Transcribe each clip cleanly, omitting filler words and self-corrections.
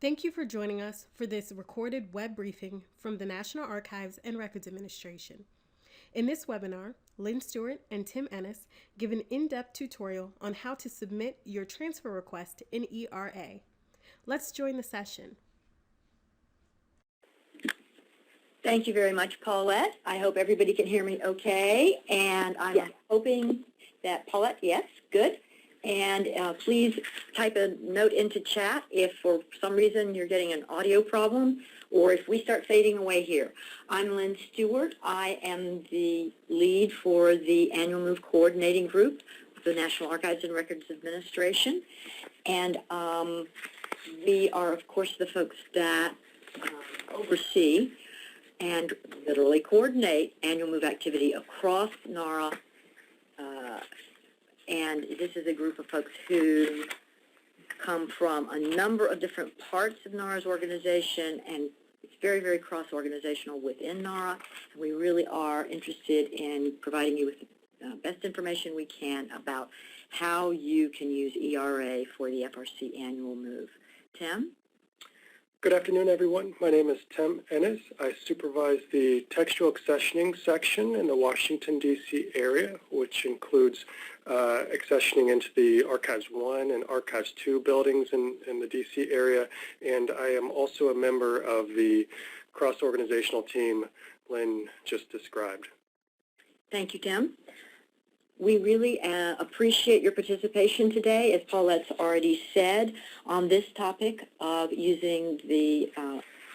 Thank you for joining us for this recorded web briefing from the National Archives and Records Administration. In this webinar, Lynn Stewart and Tim Ennis give an in-depth tutorial on how to submit your transfer request in ERA. Let's join the session. Thank you very much, Paulette. I hope everybody can hear me okay. And I'm hoping that Paulette, yes, good. And please type a note into chat if for some reason you're getting an audio problem or if we start fading away here. I'm Lynn Stewart. I am the lead for the Annual Move Coordinating Group of the National Archives and Records Administration. And we are, of course, the folks that oversee and literally coordinate annual move activity across NARA. And this is a group of folks who come from a number of different parts of NARA's organization, and it's very, very cross-organizational within NARA. And we really are interested in providing you with the best information we can about how you can use ERA for the FRC annual move. Tim? Good afternoon, everyone. My name is Tim Ennis. I supervise the textual accessioning section in the Washington, D.C. area, which includes accessioning into the Archives 1 and Archives 2 buildings in the D.C. area. And I am also a member of the cross-organizational team Lynn just described. Thank you, Tim. We really appreciate your participation today, as Paulette's already said, on this topic of using the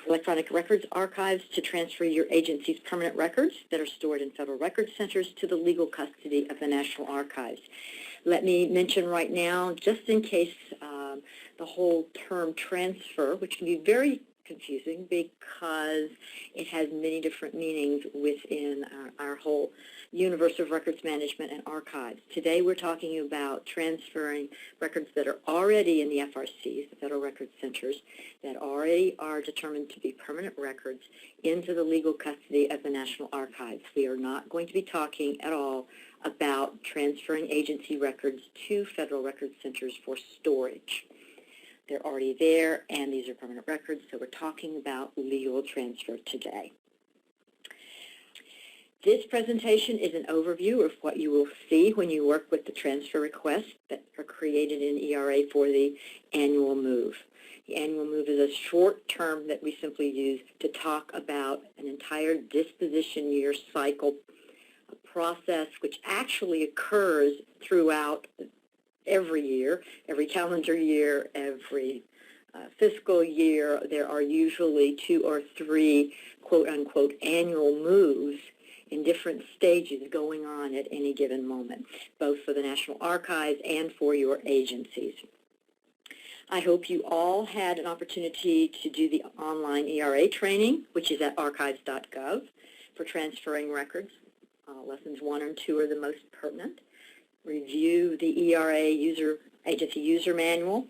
electronic records archives to transfer your agency's permanent records that are stored in federal record centers to the legal custody of the National Archives. Let me mention right now, just in case the whole term transfer, which can be very confusing because it has many different meanings within our whole universe of records management and archives. Today we're talking about transferring records that are already in the FRCs, the Federal Record Centers, that already are determined to be permanent records into the legal custody of the National Archives. We are not going to be talking at all about transferring agency records to Federal Record Centers for storage. They're already there, and these are permanent records, so we're talking about legal transfer today. This presentation is an overview of what you will see when you work with the transfer requests that are created in ERA for the annual move. The annual move is a short term that we simply use to talk about an entire disposition year cycle, a process which actually occurs throughout every year, every calendar year, every fiscal year. There are usually 2 or 3 quote-unquote annual moves in different stages going on at any given moment, both for the National Archives and for your agencies. I hope you all had an opportunity to do the online ERA training, which is at archives.gov, for transferring records. Lessons 1 and 2 are the most pertinent. Review the ERA agency user manual.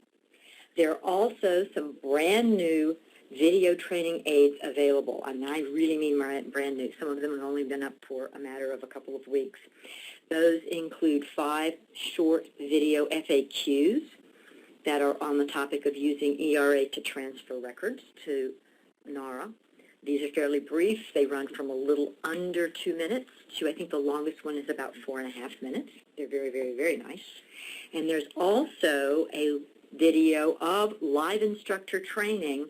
There are also some brand new video training aids available. I mean, I really mean brand new. Some of them have only been up for a matter of a couple of weeks. Those include 5 short video FAQs that are on the topic of using ERA to transfer records to NARA. These are fairly brief. They run from a little under 2 minutes to, I think the longest one is about 4.5 minutes. They're very, very, very nice. And there's also a video of live instructor training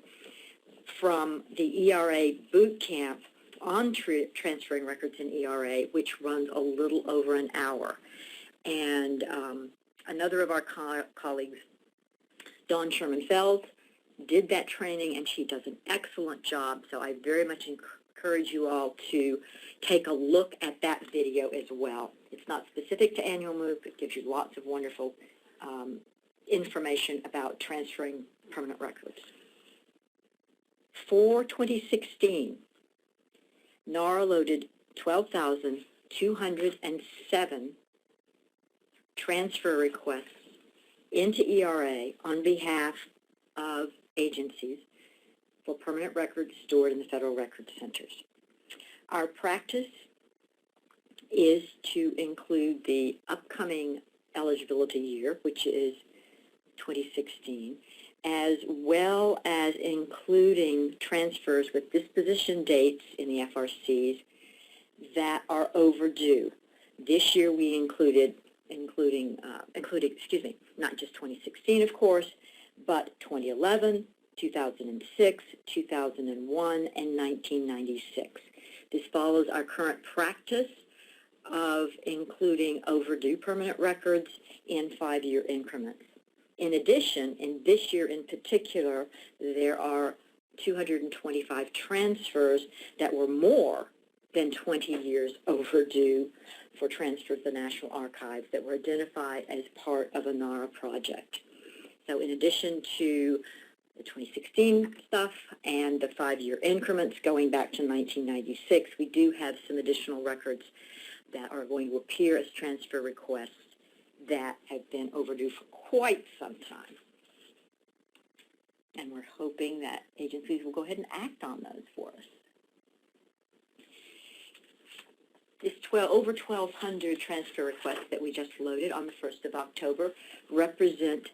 from the ERA boot camp on transferring records in ERA, which runs a little over an hour. And another of our colleagues, Dawn Sherman-Fells, did that training, and she does an excellent job. So I very much encourage you all to take a look at that video as well. It's not specific to annual move, but gives you lots of wonderful information about transferring permanent records. For 2016, NARA loaded 12,207 transfer requests into ERA on behalf of agencies for permanent records stored in the Federal Record Centers. Our practice is to include the upcoming eligibility year, which is 2016, as well as including transfers with disposition dates in the FRCs that are overdue. This year we included, not just 2016, of course, but 2011, 2006, 2001, and 1996. This follows our current practice of including overdue permanent records in 5-year increments. In addition, in this year in particular, there are 225 transfers that were more than 20 years overdue for transfer to the National Archives that were identified as part of a NARA project. So in addition to the 2016 stuff and the 5-year increments going back to 1996, we do have some additional records that are going to appear as transfer requests that have been overdue for quite some time. And we're hoping that agencies will go ahead and act on those for us. This over 1,200 transfer requests that we just loaded on the 1st of October represent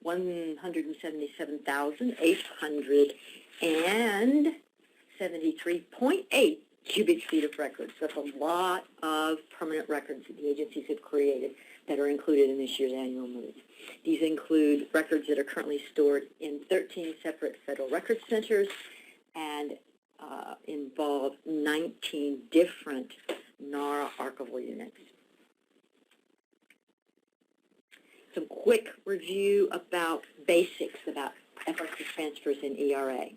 177,873.8 cubic feet of records. That's a lot of permanent records that the agencies have created that are included in this year's annual move. These include records that are currently stored in 13 separate federal record centers and involve 19 different NARA archival units. Some quick review about basics about FRC transfers in ERA.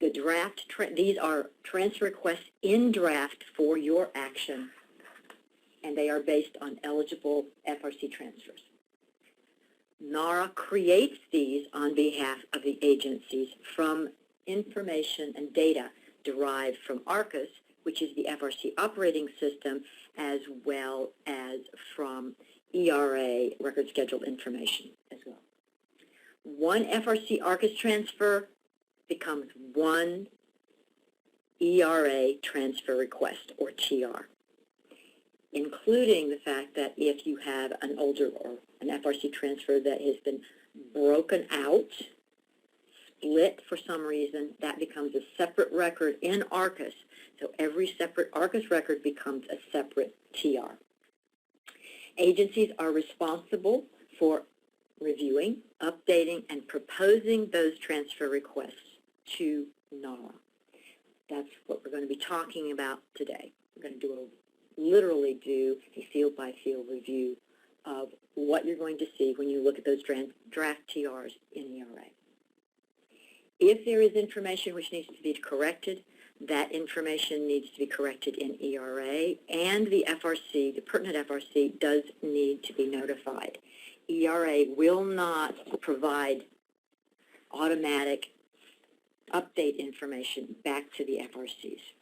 The draft, these are transfer requests in draft for your action, and they are based on eligible FRC transfers. NARA creates these on behalf of the agencies from information and data derived from ARCIS, which is the FRC operating system, as well as from ERA record schedule information as well. One FRC ARCIS transfer becomes one ERA transfer request, or TR, including the fact that if you have an older or an FRC transfer that has been broken out, split for some reason, that becomes a separate record in ARCIS. So every separate ARCIS record becomes a separate TR. Agencies are responsible for reviewing, updating, and proposing those transfer requests to NARA. That's what we're going to be talking about today. We're going to literally do a field-by-field review of what you're going to see when you look at those draft TRs in ERA. If there is information which needs to be corrected, that information needs to be corrected in ERA, and the FRC, the pertinent FRC, does need to be notified. ERA will not provide automatic update information back to the FRCs.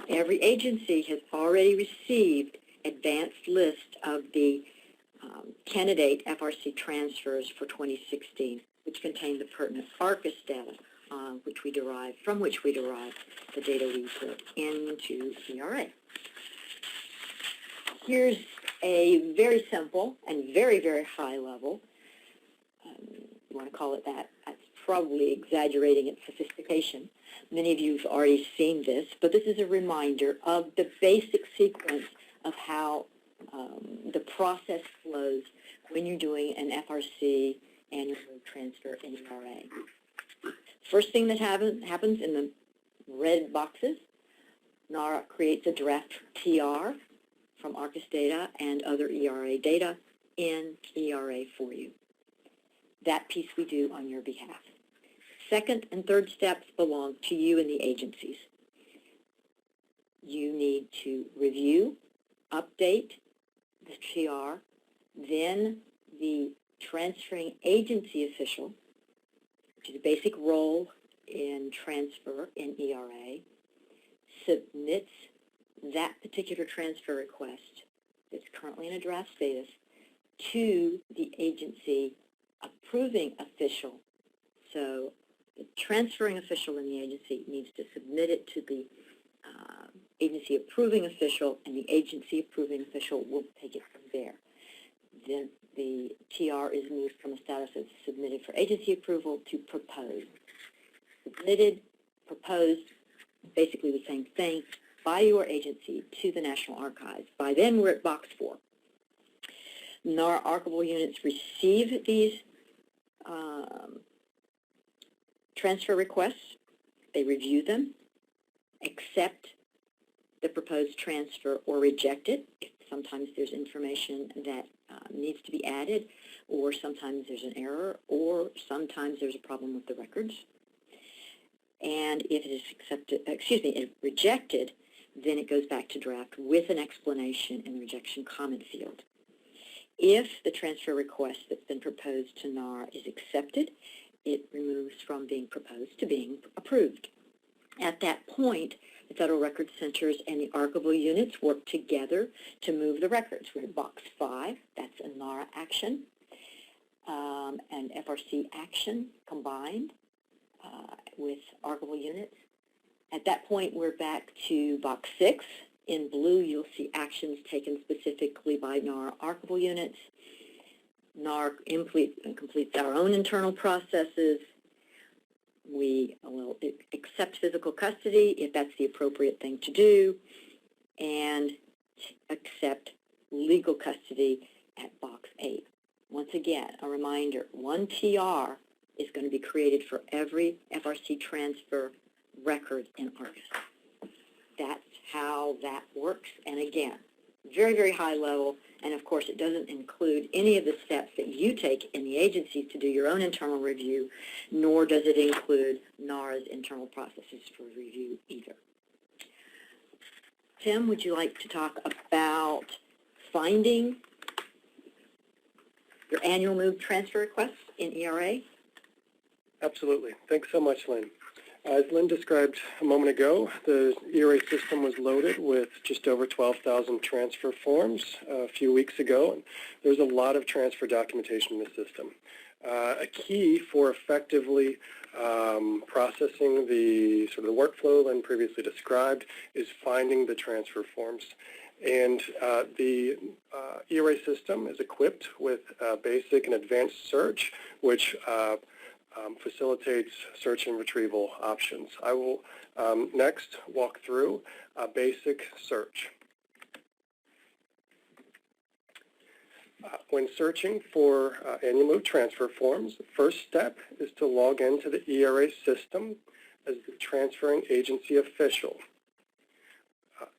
Every agency has already received advanced list of the candidate FRC transfers for 2016, which contain the pertinent ARCIS data, from which we derive the data we put into ERA. Here's a very simple and very, very high level, you want to call it that, that's probably exaggerating its sophistication. Many of you have already seen this, but this is a reminder of the basic sequence of how the process flows when you're doing an FRC annual transfer in ERA. First thing that happens in the red boxes, NARA creates a draft TR from ARCIS data and other ERA data in ERA for you. That piece we do on your behalf. Second and third steps belong to you and the agencies. You need to review, update the TR, then the transferring agency official, which is a basic role in transfer in ERA, submits that particular transfer request that's currently in a draft status to the agency approving official. So the transferring official in the agency needs to submit it to the agency approving official, and the agency approving official will take it from there. then the TR is moved from a status of submitted for agency approval to proposed. Submitted, proposed, basically the same thing, by your agency to the National Archives. By then, we're at box 4. NARA archival units receive these transfer requests. They review them, accept the proposed transfer, or reject it if sometimes there's information that needs to be added, or sometimes there's an error, or sometimes there's a problem with the records. And if it is rejected, then it goes back to draft with an explanation in the rejection comment field. If the transfer request that's been proposed to NARA is accepted, it removes from being proposed to being approved. At that point, the Federal Records Centers and the archival units work together to move the records. We're at box 5. That's a NARA action and FRC action combined with archival units. At that point, we're back to box 6. In blue, you'll see actions taken specifically by NARA archival units. NARA completes our own internal processes. We will accept physical custody if that's the appropriate thing to do, and accept legal custody at box 8. Once again, a reminder, 1 TR is going to be created for every FRC transfer record in ARCIS. That's how that works. And again, very, very high level. And of course, it doesn't include any of the steps that you take in the agencies to do your own internal review, nor does it include NARA's internal processes for review either. Tim, would you like to talk about finding your annual move transfer requests in ERA? Absolutely. Thanks so much, Lynn. As Lynn described a moment ago, the ERA system was loaded with just over 12,000 transfer forms a few weeks ago, and there's a lot of transfer documentation in the system. A key for effectively processing the sort of the workflow Lynn previously described is finding the transfer forms. And the ERA system is equipped with basic and advanced search, which facilitates search and retrieval options. I will next walk through a basic search. When searching for annual move transfer forms, the first step is to log into the ERA system as the transferring agency official.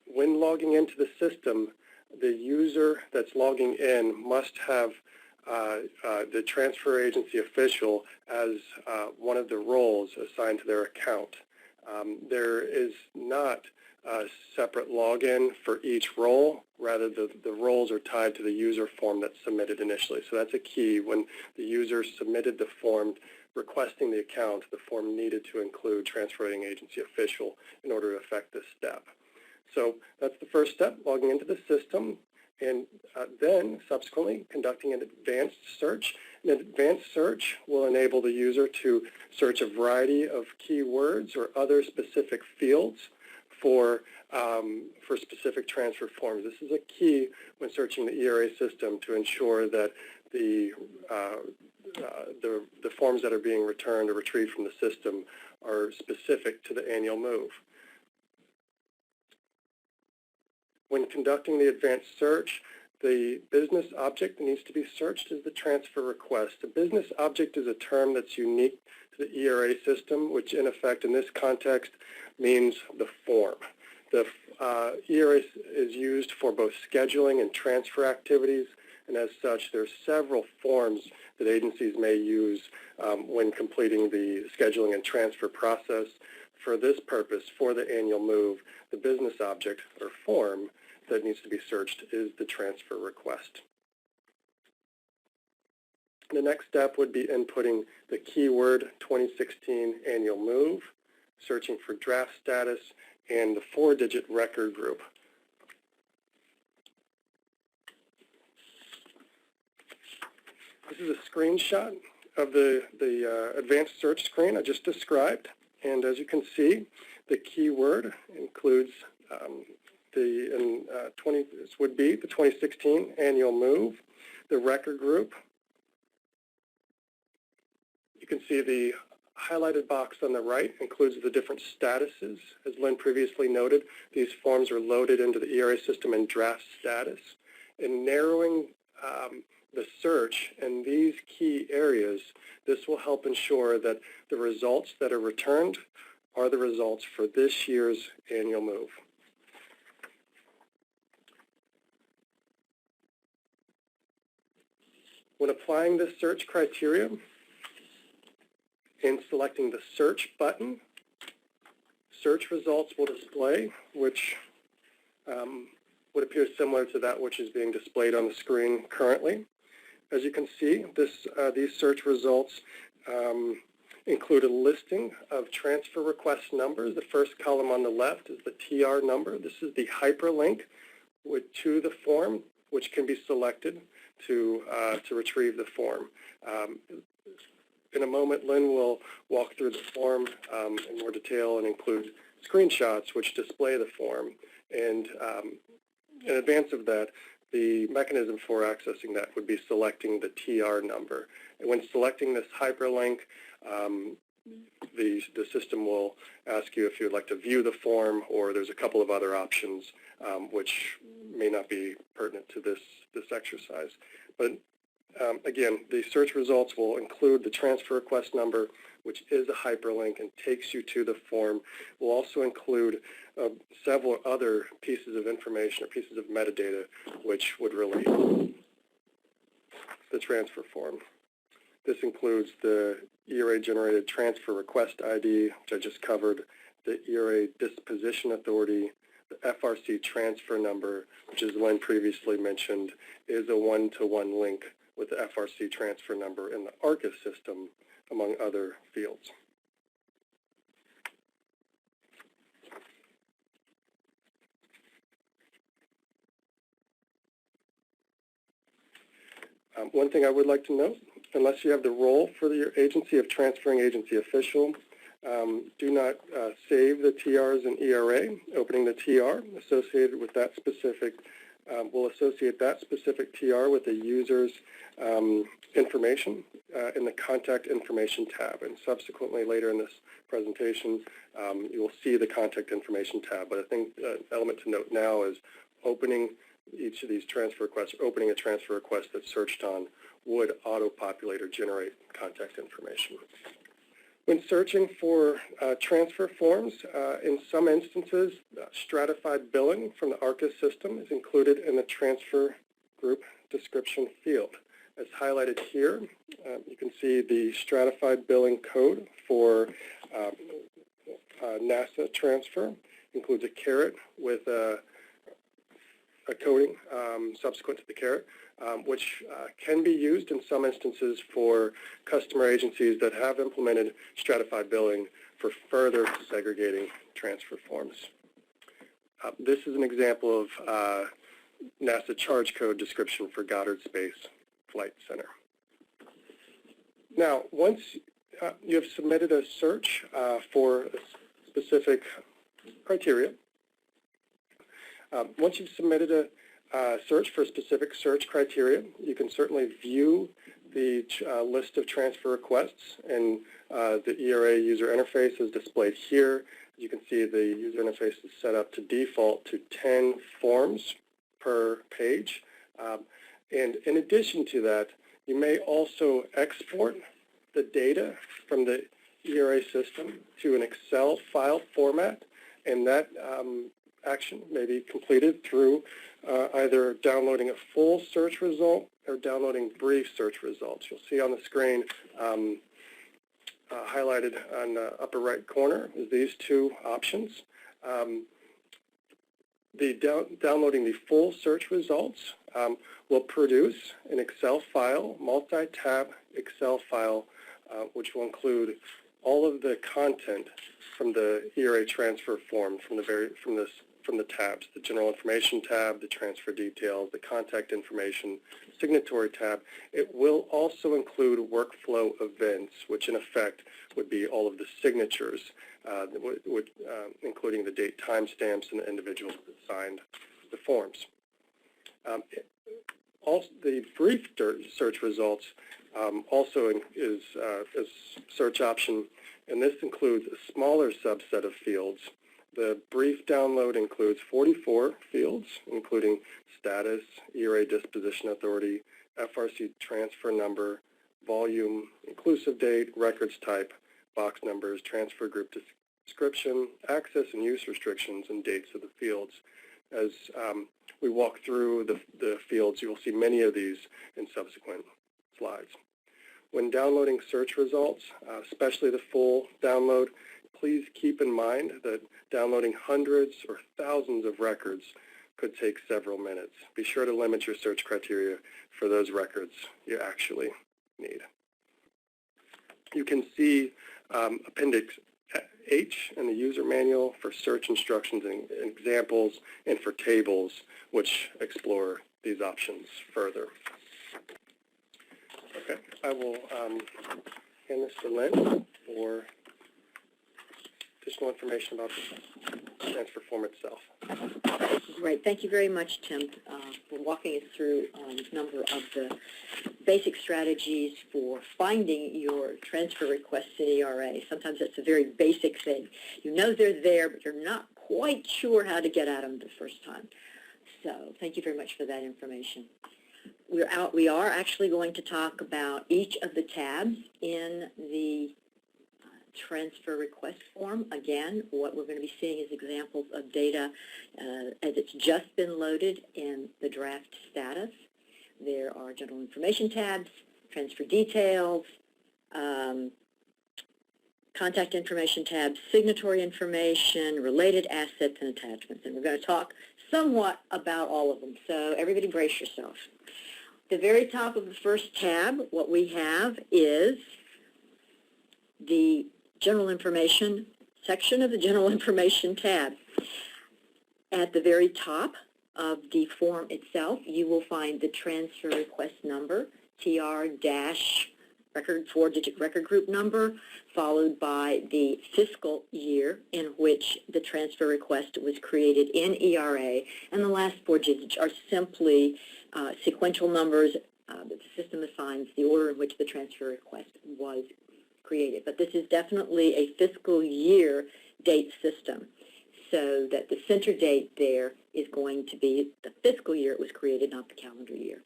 When logging into the system, the user that's logging in must have the transfer agency official as one of the roles assigned to their account. There is not a separate login for each role. Rather, the roles are tied to the user form that's submitted initially. So that's a key. When the user submitted the form requesting the account, the form needed to include transferring agency official in order to effect this step. So that's the first step, logging into the system, and then subsequently conducting an advanced search. An advanced search will enable the user to search a variety of keywords or other specific fields for specific transfer forms. This is a key when searching the ERA system to ensure that the forms that are being returned or retrieved from the system are specific to the annual move. When conducting the advanced search, the business object that needs to be searched is the transfer request. A business object is a term that's unique to the ERA system, which in effect in this context means the form. The ERA is used for both scheduling and transfer activities, and as such, there are several forms that agencies may use when completing the scheduling and transfer process. For this purpose, for the annual move, the business object or form that needs to be searched is the transfer request. The next step would be inputting the keyword 2016 annual move, searching for draft status, and the 4-digit record group. This is a screenshot of the advanced search screen I just described. And as you can see, the keyword includes this would be the 2016 annual move. the record group, you can see the highlighted box on the right includes the different statuses. As Lynn previously noted, these forms are loaded into the ERA system in draft status. In narrowing the search in these key areas, this will help ensure that the results that are returned are the results for this year's annual move. When applying the search criteria, in selecting the search button, search results will display, which would appear similar to that which is being displayed on the screen currently. As you can see, these search results include a listing of transfer request numbers. The first column on the left is the TR number. This is the hyperlink to the form, which can be selected to retrieve the form. In a moment, Lynn will walk through the form in more detail and include screenshots which display the form. And in advance of that, the mechanism for accessing that would be selecting the TR number. And when selecting this hyperlink, the system will ask you if you would like to view the form, or there's a couple of other options which may not be pertinent to this exercise. But again, the search results will include the transfer request number, which is a hyperlink and takes you to the form. We'll also include several other pieces of information or pieces of metadata which would relate to the transfer form. This includes the ERA-generated transfer request ID, which I just covered, the ERA disposition authority, the FRC transfer number, which, as Lynn previously mentioned, is a one-to-one link with the FRC transfer number in the ARCIS system, among other fields. One thing I would like to note, unless you have the role for your agency of transferring agency official, do not save the TRs in ERA. Opening the TR associated with that specific will associate that specific TR with the user's information in the Contact Information tab. And subsequently, later in this presentation, you will see the Contact Information tab. But I think an element to note now is opening each of these transfer requests, opening a transfer request that's searched on would auto-populate or generate contact information. When searching for transfer forms, in some instances, stratified billing from the ARCIS system is included in the transfer group description field. As highlighted here, you can see the stratified billing code for NASA transfer includes a caret with a coding subsequent to the caret, which can be used in some instances for customer agencies that have implemented stratified billing for further segregating transfer forms. This is an example of NASA charge code description for Goddard Space Flight Center. Now, once you have submitted a search for a specific criteria, once you've submitted a search for a specific search criteria, you can certainly view the list of transfer requests, and the ERA user interface is displayed here. As you can see, the user interface is set up to default to 10 forms per page. And in addition to that, you may also export the data from the ERA system to an Excel file format, and that action may be completed through either downloading a full search result or downloading brief search results. You'll see on the screen highlighted on the upper right corner is these two options. Downloading the full search results will produce an Excel file, multi-tab Excel file, which will include all of the content from the ERA transfer form from the tabs, the General Information tab, the Transfer Details, the Contact Information, Signatory tab. It will also include workflow events, which in effect would be all of the signatures, including the date timestamps and the individuals that signed the forms. Also, the brief search results also is a search option, and this includes a smaller subset of fields. The brief download includes 44 fields, including status, ERA disposition authority, FRC transfer number, volume, inclusive date, records type, box numbers, transfer group description, access and use restrictions, and dates of the fields. As we walk through the fields, you will see many of these in subsequent slides. When downloading search results, especially the full download, please keep in mind that downloading hundreds or thousands of records could take several minutes. Be sure to limit your search criteria for those records you actually need. You can see Appendix H in the user manual for search instructions and examples, and for tables, which explore these options further. Okay, I will hand this to Lynn for additional information about the transfer form itself. Great. Thank you very much, Tim, for walking us through a number of the basic strategies for finding your transfer requests in ERA. Sometimes that's a very basic thing. You know they're there, but you're not quite sure how to get at them the first time. So thank you very much for that information. We are actually going to talk about each of the tabs in the transfer request form. Again, what we're going to be seeing is examples of data as it's just been loaded in the draft status. There are general information tabs, transfer details, contact information tabs, signatory information, related assets, and attachments. And we're going to talk somewhat about all of them. So everybody brace yourself. At the very top of the first tab, what we have is the general information section of the general information tab. At the very top of the form itself, you will find the transfer request number, TR-record 4-digit record group number, followed by the fiscal year in which the transfer request was created in ERA, and the last 4 digits are simply sequential numbers that the system assigns the order in which the transfer request was created. But this is definitely a fiscal year date system, so that the center date there is going to be the fiscal year it was created, not the calendar year.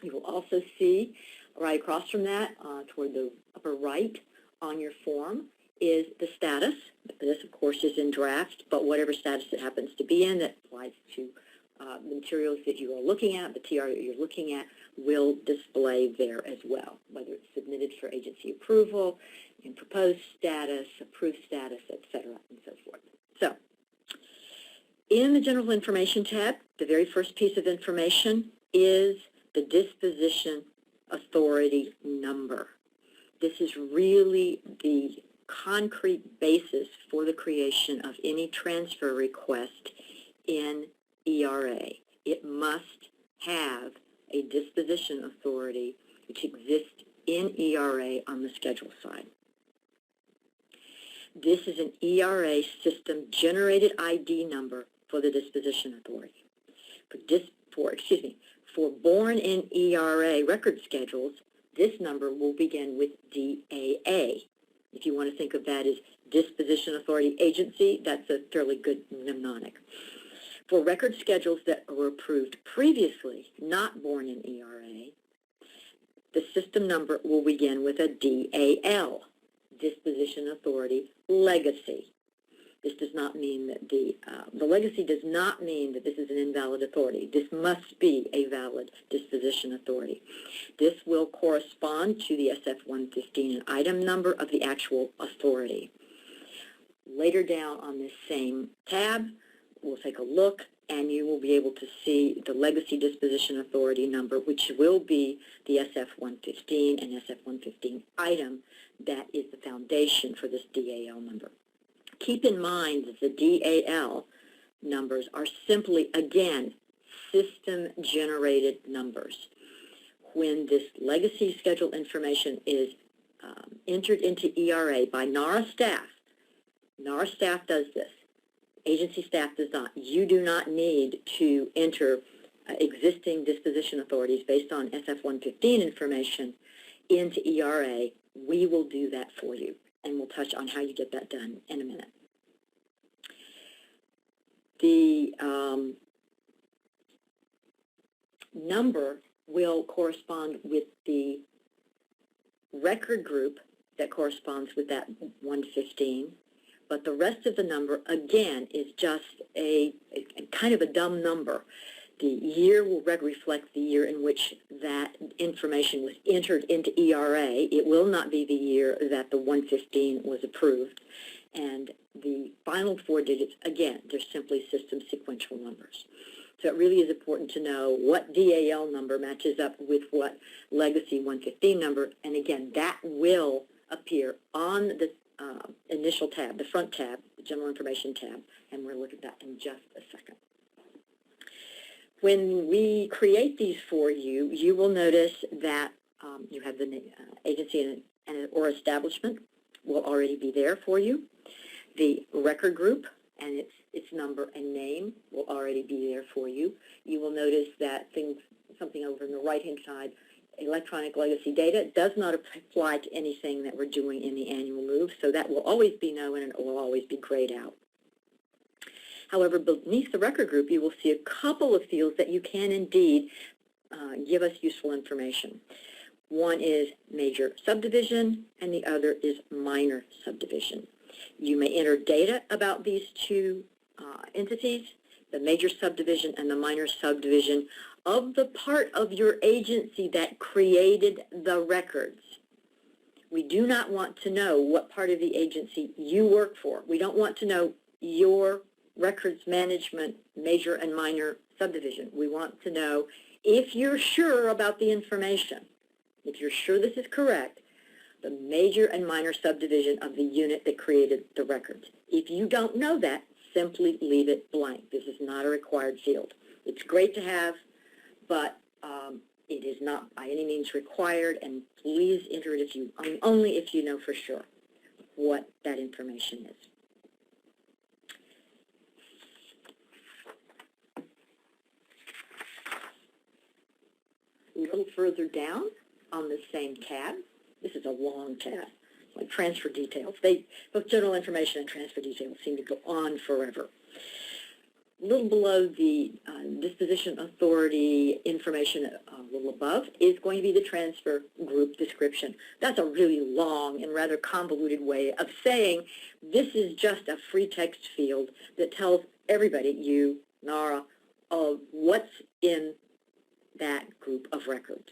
You will also see right across from that, toward the upper right on your form, is the status. This, of course, is in draft, but whatever status it happens to be in that applies to the materials that you are looking at, the TR that you're looking at, will display there as well, whether it's submitted for agency approval, in proposed status, approved status, etc., and so forth. So, in the General Information tab, the very first piece of information is the Disposition Authority number. This is really the concrete basis for the creation of any transfer request in ERA. It must have a disposition authority which exists in ERA on the schedule side. This is an ERA system generated ID number for the disposition authority. For born in ERA record schedules, this number will begin with DAA. If you want to think of that as Disposition Authority Agency, that's a fairly good mnemonic. For record schedules that were approved previously, not born in ERA, the system number will begin with a DAL, Disposition Authority Legacy. This does not mean that the legacy does not mean that this is an invalid authority. This must be a valid disposition authority. This will correspond to the SF-115 and item number of the actual authority. Later down on this same tab, we'll take a look, and you will be able to see the legacy disposition authority number, which will be the SF-115 and SF-115 item that is the foundation for this DAL number. Keep in mind that the DAL numbers are simply, again, system-generated numbers. When this legacy schedule information is entered into ERA by NARA staff does this. Agency staff does not. You do not need to enter existing disposition authorities based on SF-115 information into ERA, we will do that for you. And we'll touch on how you get that done in a minute. The number will correspond with the record group that corresponds with that 115, but the rest of the number, again, is just a kind of a dumb number. The year will reflect the year in which that information was entered into ERA. It will not be the year that the 115 was approved. And the final 4 digits, again, they're simply system sequential numbers. So it really is important to know what DAL number matches up with what legacy 115 number. And again, that will appear on the initial tab, the front tab, the general information tab, and we'll look at that in just a second. When we create these for you, you will notice that you have the agency or establishment will already be there for you. The record group and its number and name will already be there for you. You will notice that something over on the right-hand side, electronic legacy data, does not apply to anything that we're doing in the annual move, so that will always be known and it will always be grayed out. However, beneath the record group, you will see a couple of fields that you can indeed give us useful information. One is major subdivision, and the other is minor subdivision. You may enter data about these two entities, the major subdivision and the minor subdivision, of the part of your agency that created the records. We do not want to know what part of the agency you work for. We don't want to know your records management major and minor subdivision. We want to know if you're sure about the information, if you're sure this is correct, the major and minor subdivision of the unit that created the records. If you don't know that, simply leave it blank. This is not a required field. It's great to have, but it is not by any means required, and please enter it only if you know for sure what that information is. A little further down on the same tab, this is a long tab, like transfer details. Both general information and transfer details seem to go on forever. A little below the disposition authority information, a little above, is going to be the transfer group description. That's a really long and rather convoluted way of saying this is just a free text field that tells everybody, you, NARA, of what's in that group of records.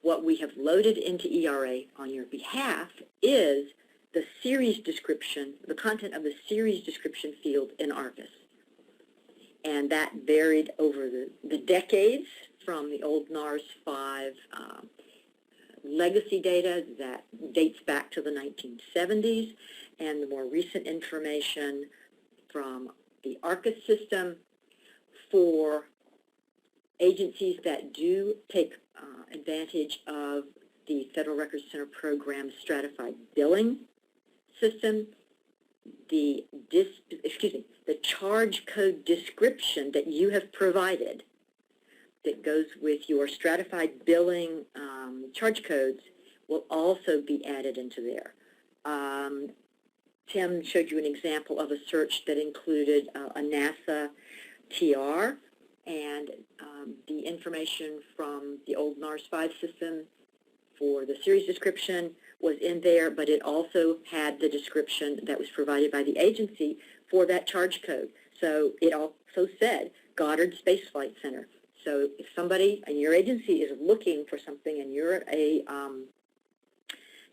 What we have loaded into ERA on your behalf is the series description, the content of the series description field in ARCIS. And that varied over the decades from the old NARS 5 legacy data that dates back to the 1970s, and the more recent information from the ARCIS system for agencies that do take advantage of the Federal Records Center program's stratified billing system. The charge code description that you have provided that goes with your stratified billing charge codes will also be added into there. Tim showed you an example of a search that included a NASA TR, and the information from the old NARS 5 system for the series description was in there, but it also had the description that was provided by the agency for that charge code. So it also said Goddard Space Flight Center. So if somebody in your agency is looking for something and you're a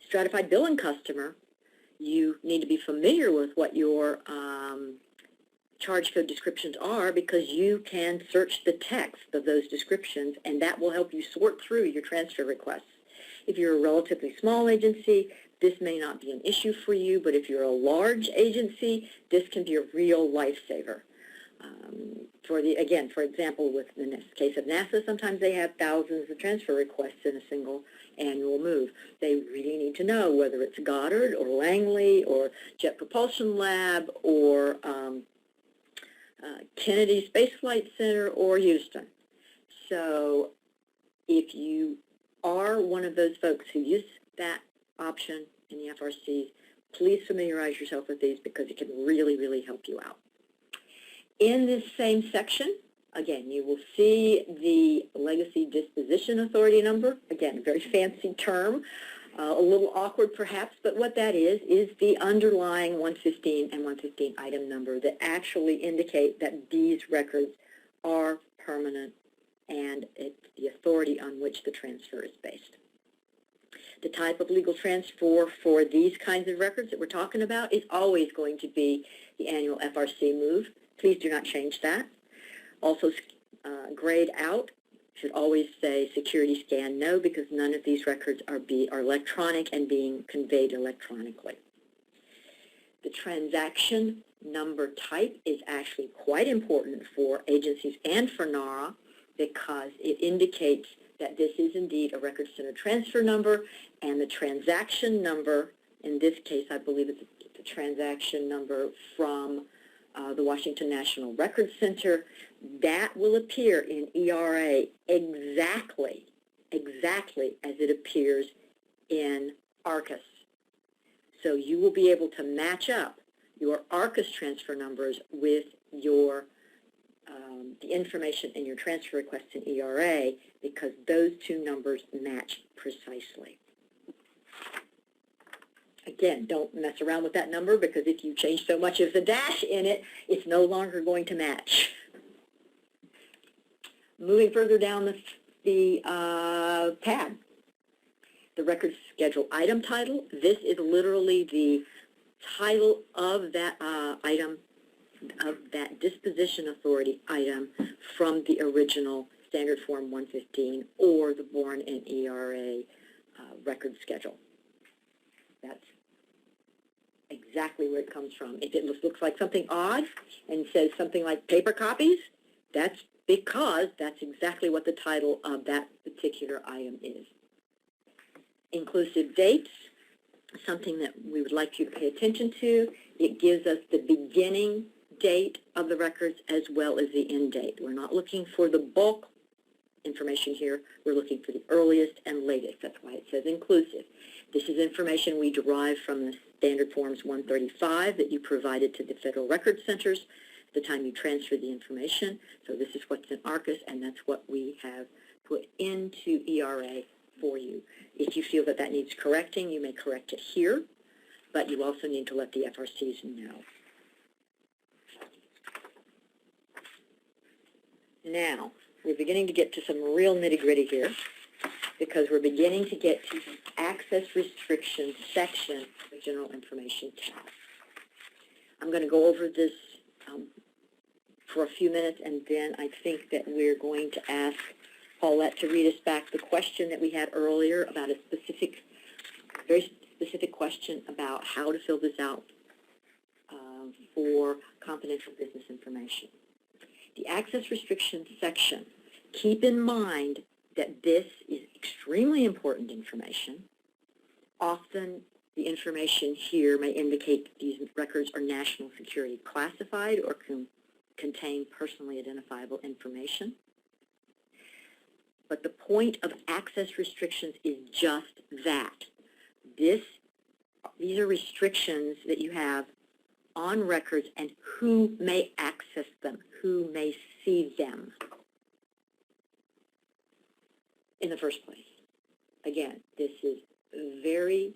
stratified billing customer, you need to be familiar with what your charge code descriptions are, because you can search the text of those descriptions, and that will help you sort through your transfer requests. If you're a relatively small agency, this may not be an issue for you, but if you're a large agency, this can be a real lifesaver. For example, in this case of NASA, sometimes they have thousands of transfer requests in a single annual move. They really need to know whether it's Goddard or Langley or Jet Propulsion Lab or Kennedy Space Flight Center or Houston. So if you are one of those folks who use that option in the FRCs, please familiarize yourself with these because it can really, really help you out. In this same section, again, you will see the Legacy Disposition Authority number. Again, a very fancy term, a little awkward perhaps, but what that is the underlying 115 and 115 item number that actually indicate that these records are permanent and it's the authority on which the transfer is based. The type of legal transfer for these kinds of records that we're talking about is always going to be the annual FRC move. Please do not change that. Also, grayed out should always say security scan no, because none of these records are electronic and being conveyed electronically. The transaction number type is actually quite important for agencies and for NARA because it indicates that this is indeed a record center transfer number, and the transaction number, in this case I believe it's the transaction number from the Washington National Record Center, that will appear in ERA exactly as it appears in ARCIS. So you will be able to match up your ARCIS transfer numbers with your the information in your transfer request in ERA because those two numbers match precisely. Again, don't mess around with that number because if you change so much as a dash in it, it's no longer going to match. Moving further down the tab, the record schedule item title. This is literally the title of that item, of that disposition authority item from the original Standard Form 115 or the Born in ERA record schedule. That's exactly where it comes from. If it looks like something odd and says something like paper copies, that's because that's exactly what the title of that particular item is. Inclusive dates, something that we would like you to pay attention to. It gives us the beginning date of the records as well as the end date. We're not looking for the bulk information here. We're looking for the earliest and latest. That's why it says inclusive. This is information we derive from the Standard Forms 135 that you provided to the Federal Record Centers at the time you transferred the information. So this is what's in ARCIS, and that's what we have put into ERA for you. If you feel that that needs correcting, you may correct it here, but you also need to let the FRCs know. Now, we're beginning to get to some real nitty-gritty here because we're beginning to get to the access restrictions section of the General Information tab. I'm going to go over this for a few minutes, and then I think that we're going to ask Paulette to read us back the question that we had earlier about a specific, very specific question about how to fill this out for confidential business information. The access restrictions section, keep in mind that this is extremely important information. Often the information here may indicate that these records are national security classified or contain personally identifiable information. But the point of access restrictions is just that. These are restrictions that you have on records and who may access them, who may see them in the first place. Again, this is very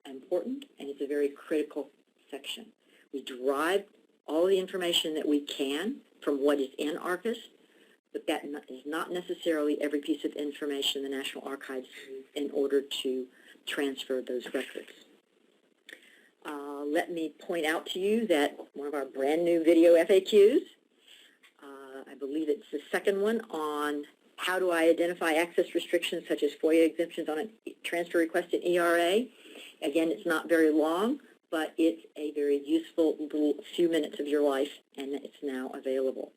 important and it's a very critical section. We derive all the information that we can from what is in ARCIS, but that is not necessarily every piece of information the National Archives use in order to transfer those records. Let me point out to you that one of our brand new video FAQs, I believe it's the second one on how do I identify access restrictions such as FOIA exemptions on a transfer request in ERA. Again, it's not very long, but it's a very useful little few minutes of your life, and it's now available.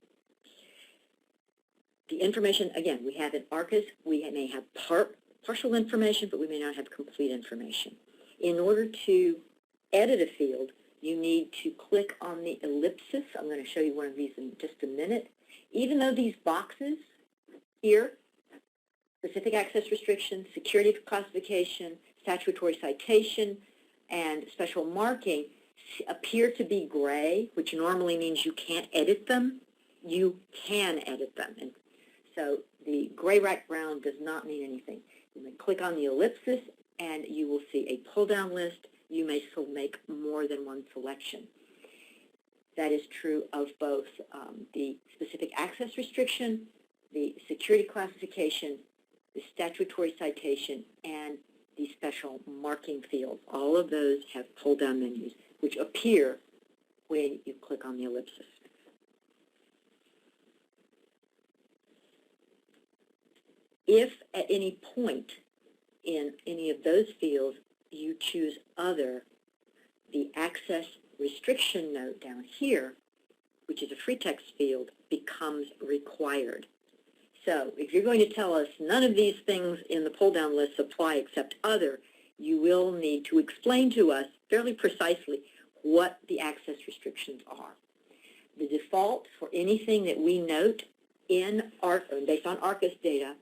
The information, again, we have in ARCIS, we may have partial information, but we may not have complete information. In order to edit a field, you need to click on the ellipsis. I'm going to show you one of these in just a minute. Even though these boxes Here, specific access restriction, security classification, statutory citation, and special marking appear to be gray, which normally means you can't edit them. You can edit them. And so the gray background does not mean anything. You may click on the ellipsis and you will see a pull-down list. You may still make more than one selection. That is true of both the specific access restriction, the security classification, the statutory citation, and the special marking fields. All of those have pull-down menus, which appear when you click on the ellipsis. If at any point in any of those fields you choose Other, the access restriction note down here, which is a free text field, becomes required. So if you're going to tell us none of these things in the pull-down list apply except Other, you will need to explain to us fairly precisely what the access restrictions are. The default for anything that we note in ARCA, based on ARCIS data,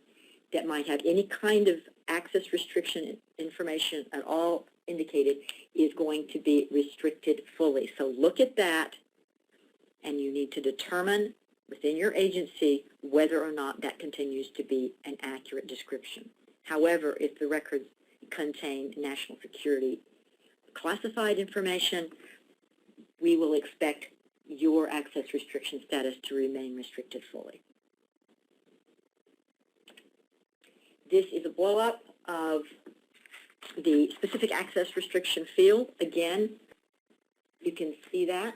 that might have any kind of access restriction information at all indicated is going to be restricted fully. So look at that, and you need to determine within your agency whether or not that continues to be an accurate description. However, if the records contain national security classified information, we will expect your access restriction status to remain restricted fully. This is a blow-up of the specific access restriction field. Again, you can see that.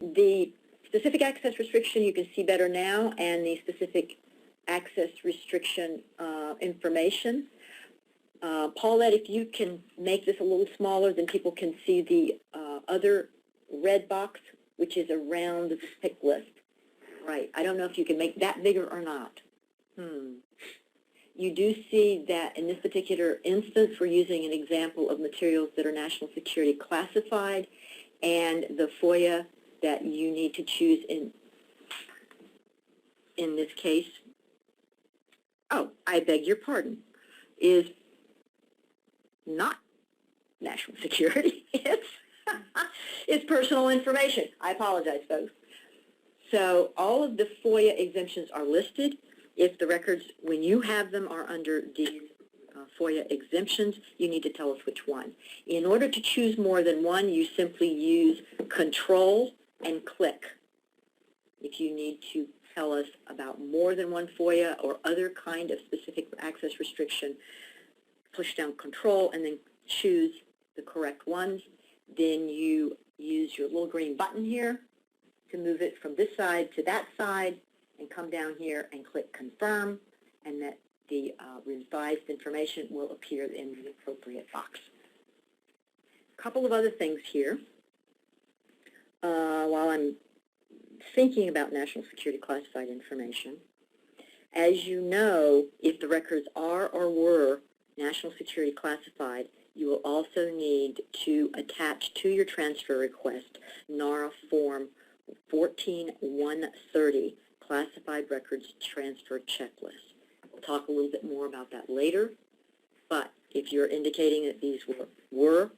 The specific access restriction you can see better now, and the specific access restriction information. Paulette, if you can make this a little smaller, then people can see the other red box, which is around the pick list. Right. I don't know if you can make that bigger or not. You do see that in this particular instance, we're using an example of materials that are national security classified, and the FOIA that you need to choose in this case, oh, I beg your pardon, is not national security. It's personal information. I apologize, folks. So all of the FOIA exemptions are listed. If the records, when you have them, are under these FOIA exemptions, you need to tell us which one. In order to choose more than one, you simply use Control and click. If you need to tell us about more than one FOIA or other kind of specific access restriction, push down Control and then choose the correct ones. Then you use your little green button here to move it from this side to that side, and come down here and click Confirm, and that the revised information will appear in the appropriate box. A couple of other things here. While I'm thinking about national security classified information, as you know, if the records are or were national security classified, you will also need to attach to your transfer request NARA Form 14130, Classified Records Transfer Checklist. We'll talk a little bit more about that later, but if you're indicating that these were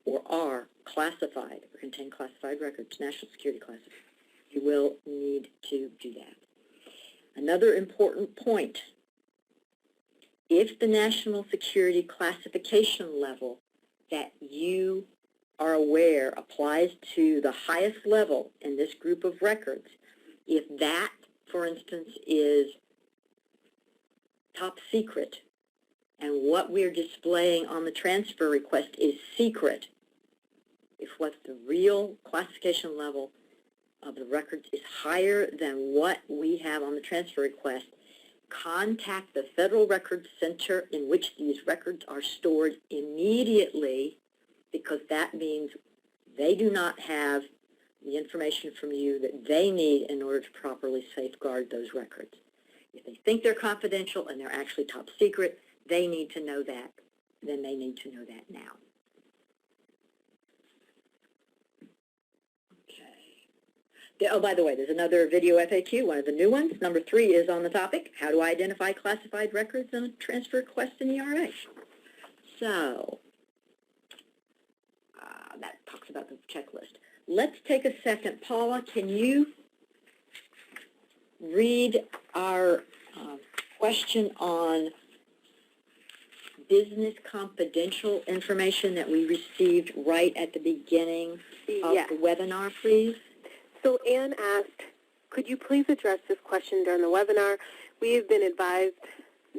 or are classified or contain classified records, national security classified, you will need to do that. Another important point, if the national security classification level that you are aware applies to the highest level in this group of records, if that, for instance, is top secret, and what we're displaying on the transfer request is secret, if what the real classification level of the records is higher than what we have on the transfer request, contact the Federal Records Center in which these records are stored immediately, because that means they do not have the information from you that they need in order to properly safeguard those records. If they think they're confidential and they're actually top secret, they need to know that. Then they need to know that now. Okay. Oh, by the way, there's another video FAQ, one of the new ones. Number 3 is on the topic, how to identify classified records on a transfer request in ERA. So, that talks about the checklist. Let's take a second. Paula, can you read our question on business confidential information that we received right at the beginning of the webinar, please? So Anne asked, could you please address this question during the webinar? We have been advised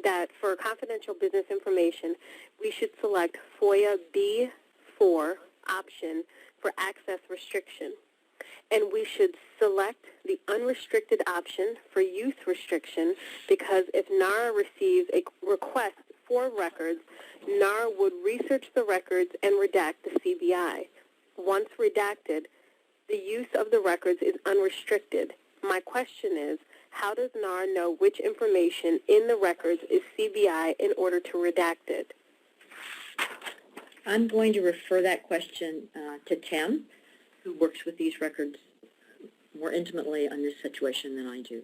that for confidential business information, we should select FOIA B4 option for access restriction. And we should select the unrestricted option for use restriction because if NARA receives a request for records, NARA would research the records and redact the CBI. Once redacted, the use of the records is unrestricted. My question is, how does NARA know which information in the records is CBI in order to redact it? I'm going to refer that question to Tim, who works with these records more intimately on this situation than I do.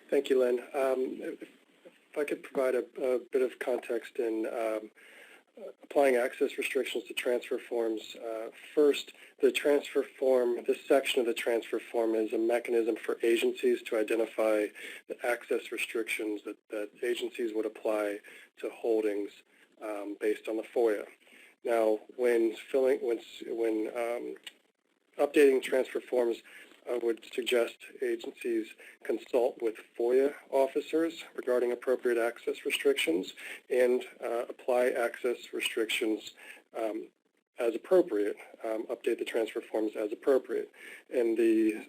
Thank you, Lynn. If I could provide a bit of context in applying access restrictions to transfer forms. First, the transfer form, this section of the transfer form is a mechanism for agencies to identify the access restrictions that agencies would apply to holdings based on the FOIA. Now, when updating transfer forms, I would suggest agencies consult with FOIA officers regarding appropriate access restrictions and apply access restrictions as appropriate, update the transfer forms as appropriate. And the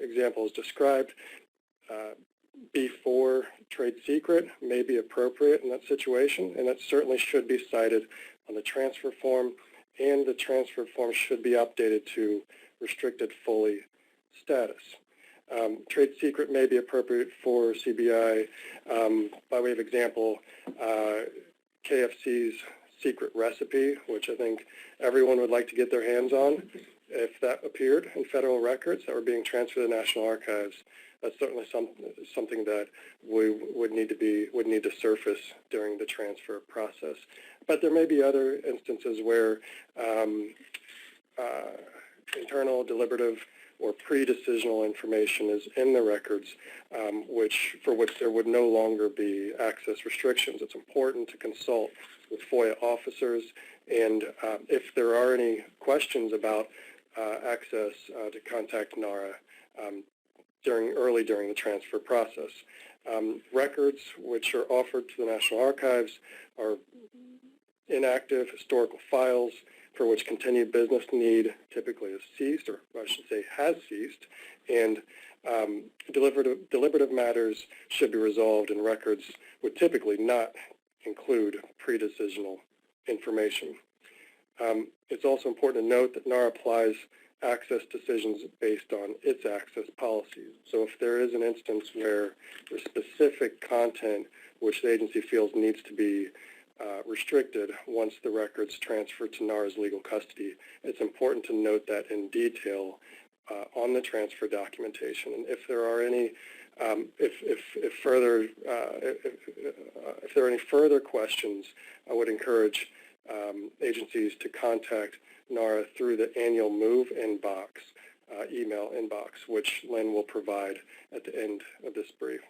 examples described, B4 trade secret may be appropriate in that situation, and that certainly should be cited on the transfer form, and the transfer form should be updated to restricted fully status. Trade secret may be appropriate for CBI. By way of example, KFC's secret recipe, which I think everyone would like to get their hands on, if that appeared in federal records that were being transferred to the National Archives, that's certainly something that we would need to surface during the transfer process. But there may be other instances where internal, deliberative, or pre-decisional information is in the records for which there would no longer be access restrictions. It's important to consult with FOIA officers, and if there are any questions about access, to contact NARA early during the transfer process. Records which are offered to the National Archives are inactive historical files for which continued business need typically has ceased, or I should say has ceased, and deliberative matters should be resolved, and records would typically not include pre-decisional information. It's also important to note that NARA applies access decisions based on its access policies. So if there is an instance where there's specific content which the agency feels needs to be restricted once the records transfer to NARA's legal custody, it's important to note that in detail on the transfer documentation. And if there are any, if there are any further questions, I would encourage agencies to contact NARA through the annual move inbox, email inbox, which Lynn will provide at the end of this brief.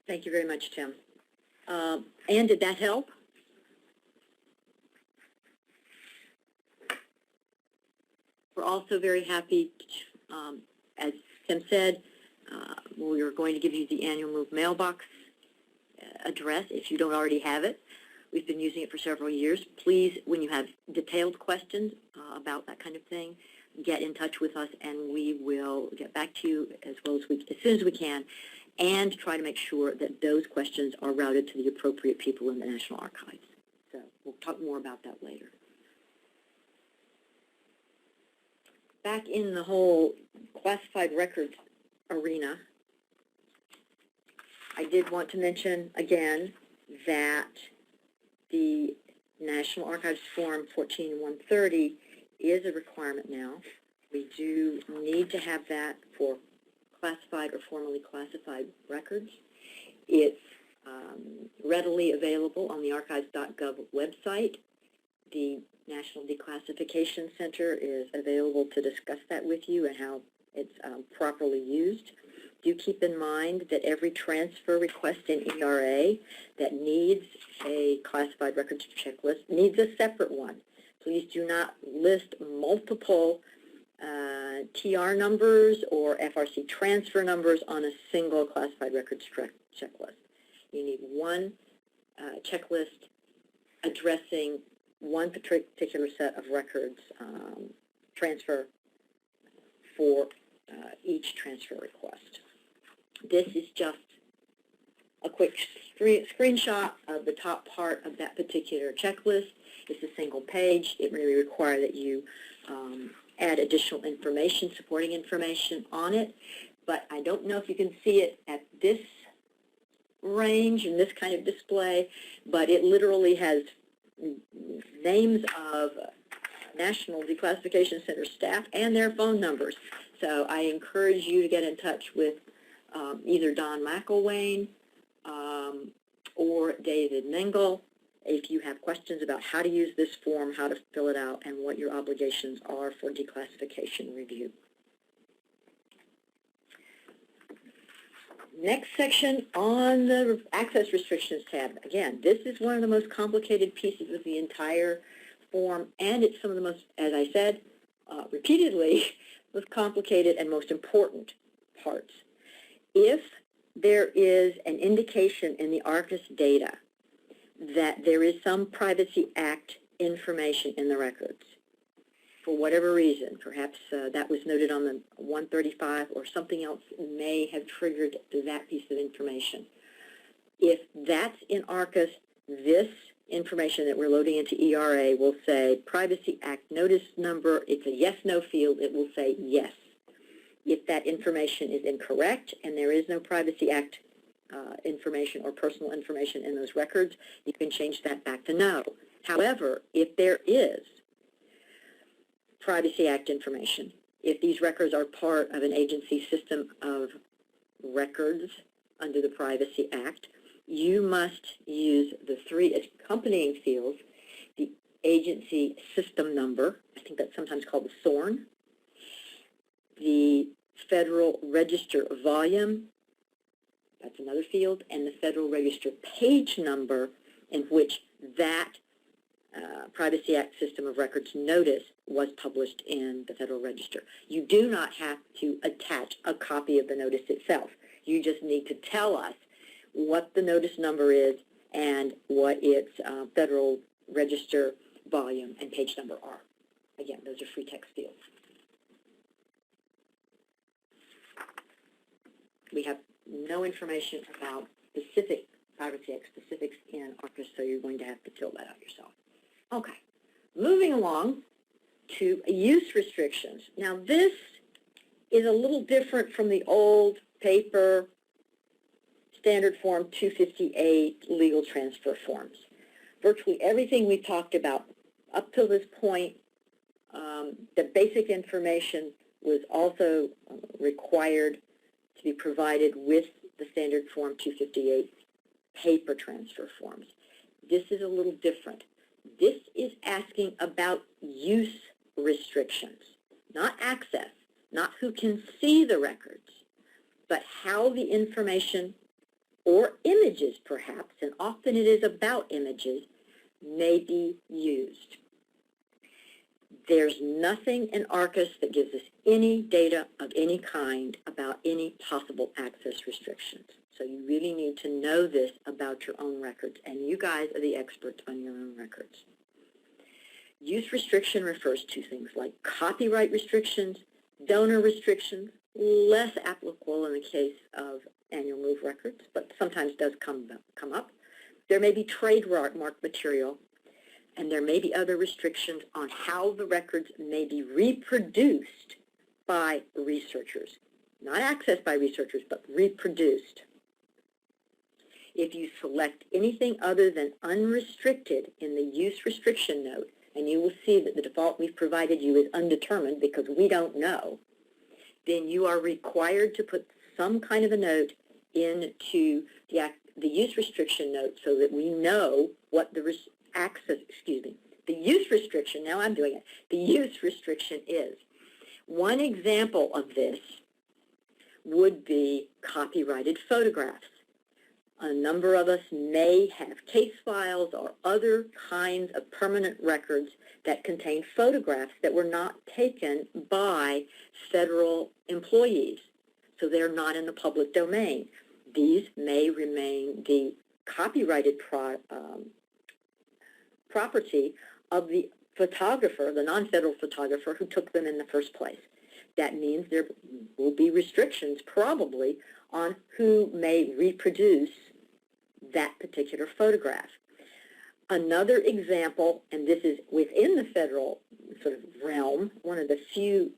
Thank you very much, Tim. Ann, did that help? We're also very happy, as Tim said, we are going to give you the annual move mailbox address if you don't already have it. We've been using it for several years. Please, when you have detailed questions about that kind of thing, get in touch with us, and we will get back to you as soon as we can, and try to make sure that those questions are routed to the appropriate people in the National Archives. So we'll talk more about that later. Back in the whole classified records arena, I did want to mention again that the National Archives Form 14130 is a requirement now We do need to have that for classified or formerly classified records. It's readily available on the archives.gov website. The National Declassification Center is available to discuss that with you and how it's properly used. Do keep in mind that every transfer request in ERA that needs a classified records checklist needs a separate one. Please do not list multiple TR numbers or FRC transfer numbers on a single classified records checklist. You need one checklist addressing one particular set of records transfer for each transfer request. This is just a quick screenshot of the top part of that particular checklist. It's a single page. It really requires that you add additional information, supporting information on it, but I don't know if you can see it at this range and this kind of display, but it literally has names of National Declassification Center staff and their phone numbers. So I encourage you to get in touch with either Don McElwain or David Mengel if you have questions about how to use this form, how to fill it out, and what your obligations are for declassification review. Next section on the Access Restrictions tab. Again, this is one of the most complicated pieces of the entire form, and it's some of the most, as I said repeatedly, most complicated and most important parts. If there is an indication in the ARCIS data that there is some Privacy Act information in the records, for whatever reason, perhaps that was noted on the 135 or something else may have triggered that piece of information. If that's in ARCIS, this information that we're loading into ERA will say Privacy Act notice number. It's a yes-no field. It will say yes. If that information is incorrect and there is no Privacy Act information or personal information in those records, you can change that back to no. However, if there is Privacy Act information, if these records are part of an agency system of records under the Privacy Act, you must use the three accompanying fields, the agency system number, I think that's sometimes called the SORN, the Federal Register volume, that's another field, and the Federal Register page number in which that Privacy Act System of Records notice was published in the Federal Register. You do not have to attach a copy of the notice itself. You just need to tell us what the notice number is and what its Federal Register volume and page number are. Again, those are free text fields. We have no information about specific Privacy Act specifics in ARCIS, so you're going to have to fill that out yourself. Okay, moving along to use restrictions. Now this is a little different from the old paper standard form 258 legal transfer forms. Virtually everything we talked about up till this point, the basic information was also required to be provided with the standard form 258 paper transfer forms. This is a little different. This is asking about use restrictions, not access, not who can see the records, but how the information or images perhaps, and often it is about images, may be used. There's nothing in ARCIS that gives us any data of any kind about any possible access restrictions. So you really need to know this about your own records, and you guys are the experts on your own records. Use restriction refers to things like copyright restrictions, donor restrictions, less applicable in the case of annual move records, but sometimes does come up. There may be trademark material, and there may be other restrictions on how the records may be reproduced by researchers. Not accessed by researchers, but reproduced. If you select anything other than unrestricted in the use restriction note, and you will see that the default we've provided you is undetermined because we don't know, then you are required to put some kind of a note into the use restriction note so that we know what the the use restriction, now I'm doing it, the use restriction is. One example of this would be copyrighted photographs. A number of us may have case files or other kinds of permanent records that contain photographs that were not taken by federal employees, so they're not in the public domain. These may remain the copyrighted property of the photographer, the non-federal photographer who took them in the first place. That means there will be restrictions probably on who may reproduce that particular photograph. Another example, and this is within the federal sort of realm, one of the few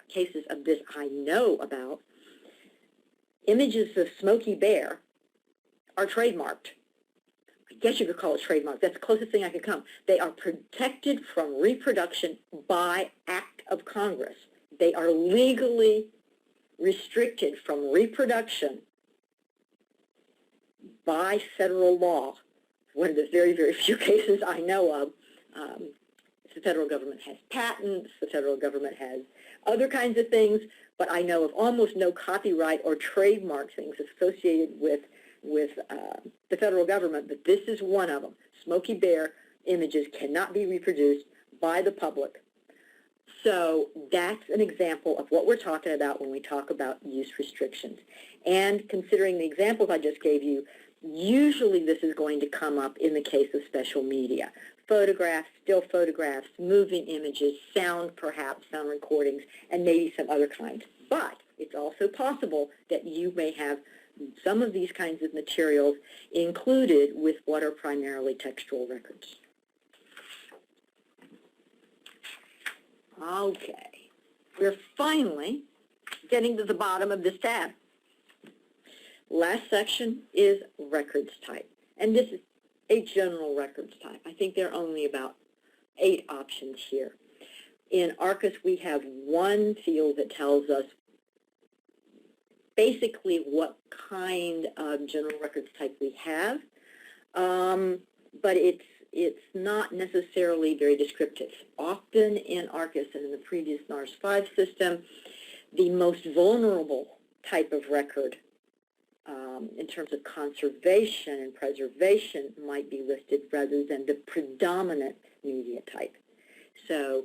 cases of this I know about, images of Smokey Bear are trademarked. I guess you could call it trademark. That's the closest thing I could come. They are protected from reproduction by act of Congress. They are legally restricted from reproduction by federal law. One of the very, very few cases I know of. The federal government has patents, the federal government has other kinds of things, but I know of almost no copyright or trademark things associated with the federal government, but this is one of them. Smokey Bear images cannot be reproduced by the public. So that's an example of what we're talking about when we talk about use restrictions. And considering the examples I just gave you, usually this is going to come up in the case of special media. Photographs, still photographs, moving images, sound perhaps, sound recordings, and maybe some other kinds. But it's also possible that you may have some of these kinds of materials included with what are primarily textual records. Okay, we're finally getting to the bottom of this tab. Last section is records type, and this is a general records type. I think there are only about 8 options here. In ARCIS, we have one field that tells us basically what kind of general records type we have, but it's not necessarily very descriptive. Often in ARCIS and in the previous NARS 5 system, the most vulnerable type of record in terms of conservation and preservation might be listed rather than the predominant media type. So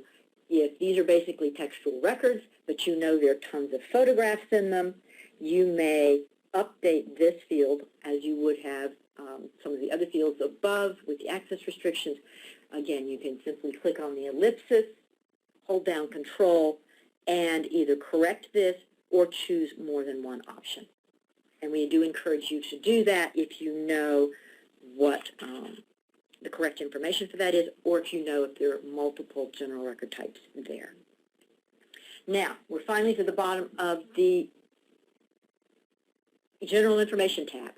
if these are basically textual records, but you know there are tons of photographs in them, you may update this field as you would have some of the other fields above with the access restrictions. Again, you can simply click on the ellipsis, hold down Control, and either correct this or choose more than one option. And we do encourage you to do that if you know what the correct information for that is, or if you know if there are multiple general record types there. Now, we're finally to the bottom of the General Information tab.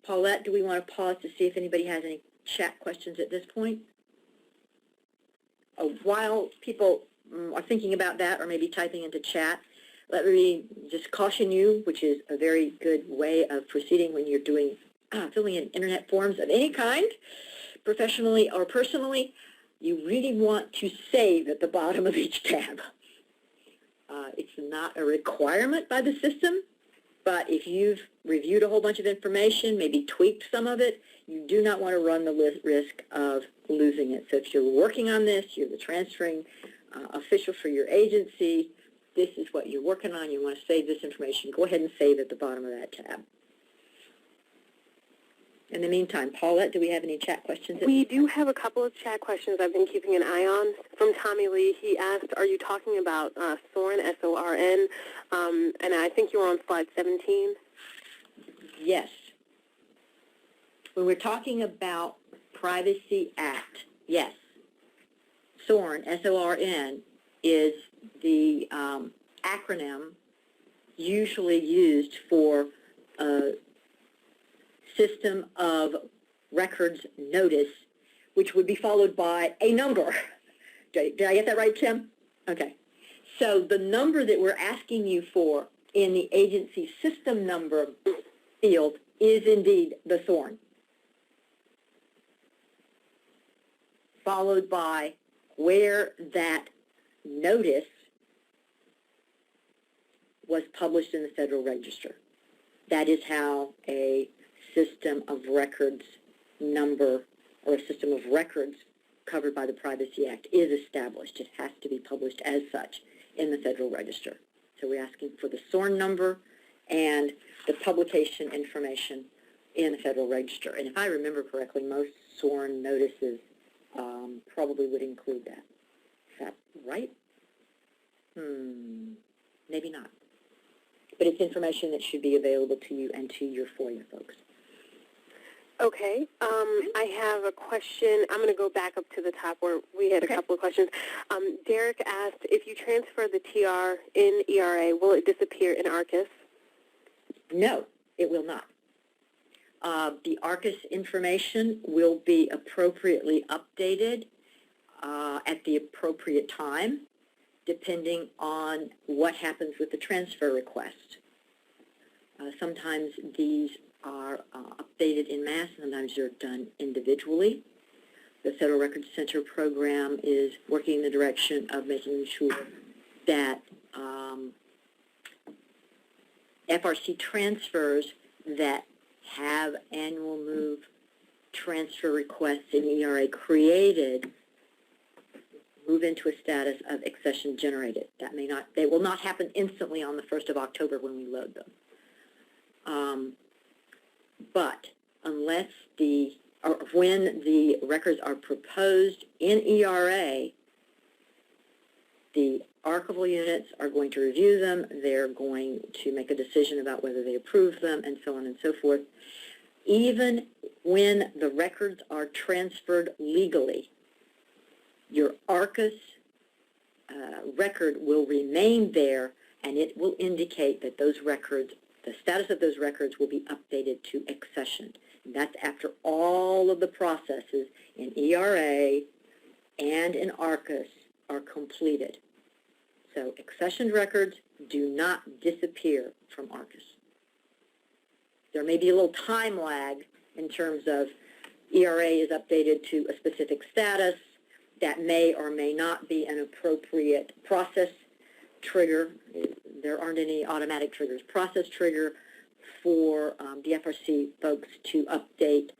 Paulette, do we want to pause to see if anybody has any chat questions at this point? While people are thinking about that or maybe typing into chat, let me just caution you, which is a very good way of proceeding when you're doing filling in internet forms of any kind, professionally or personally, you really want to save at the bottom of each tab. It's not a requirement by the system, but if you've reviewed a whole bunch of information, maybe tweaked some of it, you do not want to run the risk of losing it. So if you're working on this, you're the transferring official for your agency, this is what you're working on, you want to save this information, go ahead and save at the bottom of that tab. In the meantime, Paulette, do we have any chat questions? We do have a couple of chat questions I've been keeping an eye on. From Tommy Lee, he asked, are you talking about SORN, S-O-R-N, and I think you were on slide 17? Yes. When we're talking about Privacy Act, yes. SORN, S-O-R-N, is the acronym usually used for a system of records notice, which would be followed by a number. Did I get that right, Tim? Okay. So the number that we're asking you for in the agency system number field is indeed the thorn, followed by where that notice was published in the Federal Register. That is how a system of records number or a system of records covered by the Privacy Act is established. It has to be published as such in the Federal Register. So we're asking for the SORN number and the publication information in the Federal Register. And if I remember correctly, most SORN notices probably would include that. Is that right? Maybe not. But it's information that should be available to you and to your FOIA folks. Okay. I have a question. I'm going to go back up to the top where we had a couple of questions. Derek asked, if you transfer the TR in ERA, will it disappear in ARCIS? No, it will not. The ARCIS information will be appropriately updated at the appropriate time, depending on what happens with the transfer request. Sometimes these are updated in mass, sometimes they're done individually. The Federal Records Center program is working in the direction of making sure that FRC transfers that have annual move transfer requests in ERA created move into a status of accession generated. That may not, they will not happen instantly on the 1st of October when we load them. But unless when the records are proposed in ERA, the archival units are going to review them. They're going to make a decision about whether they approve them and so on and so forth. Even when the records are transferred legally, your ARCIS record will remain there, and it will indicate that those records, the status of those records will be updated to accession. And that's after all of the processes in ERA and in ARCIS are completed. So accessioned records do not disappear from ARCIS. There may be a little time lag in terms of ERA is updated to a specific status. That may or may not be an appropriate process trigger. There aren't any automatic triggers. Process trigger for the FRC folks to update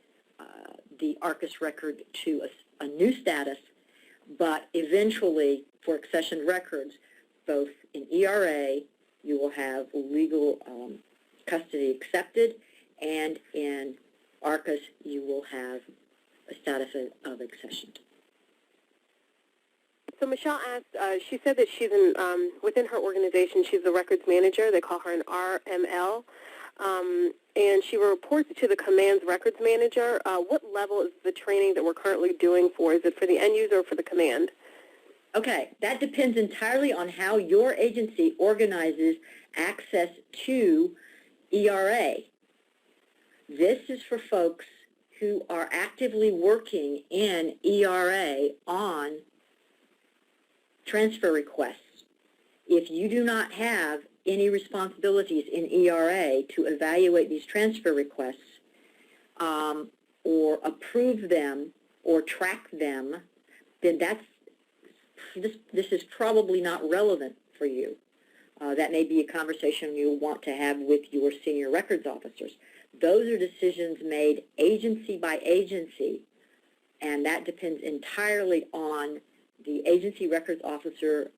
the ARCIS record to a new status, but eventually for accessioned records, both in ERA, you will have legal custody accepted, and in ARCIS, you will have a status of accession. So Michelle asked, she said that she's within her organization, she's the records manager. They call her an RML. And she reports to the command's records manager. What level is the training that we're currently doing for? Is it for the end user or for the command? Okay, that depends entirely on how your agency organizes access to ERA. This is for folks who are actively working in ERA on transfer requests. If you do not have any responsibilities in ERA to evaluate these transfer requests or approve them or track them, then this is probably not relevant for you. That may be a conversation you'll want to have with your senior records officers. Those are decisions made agency by agency, and that depends entirely on the agency records officer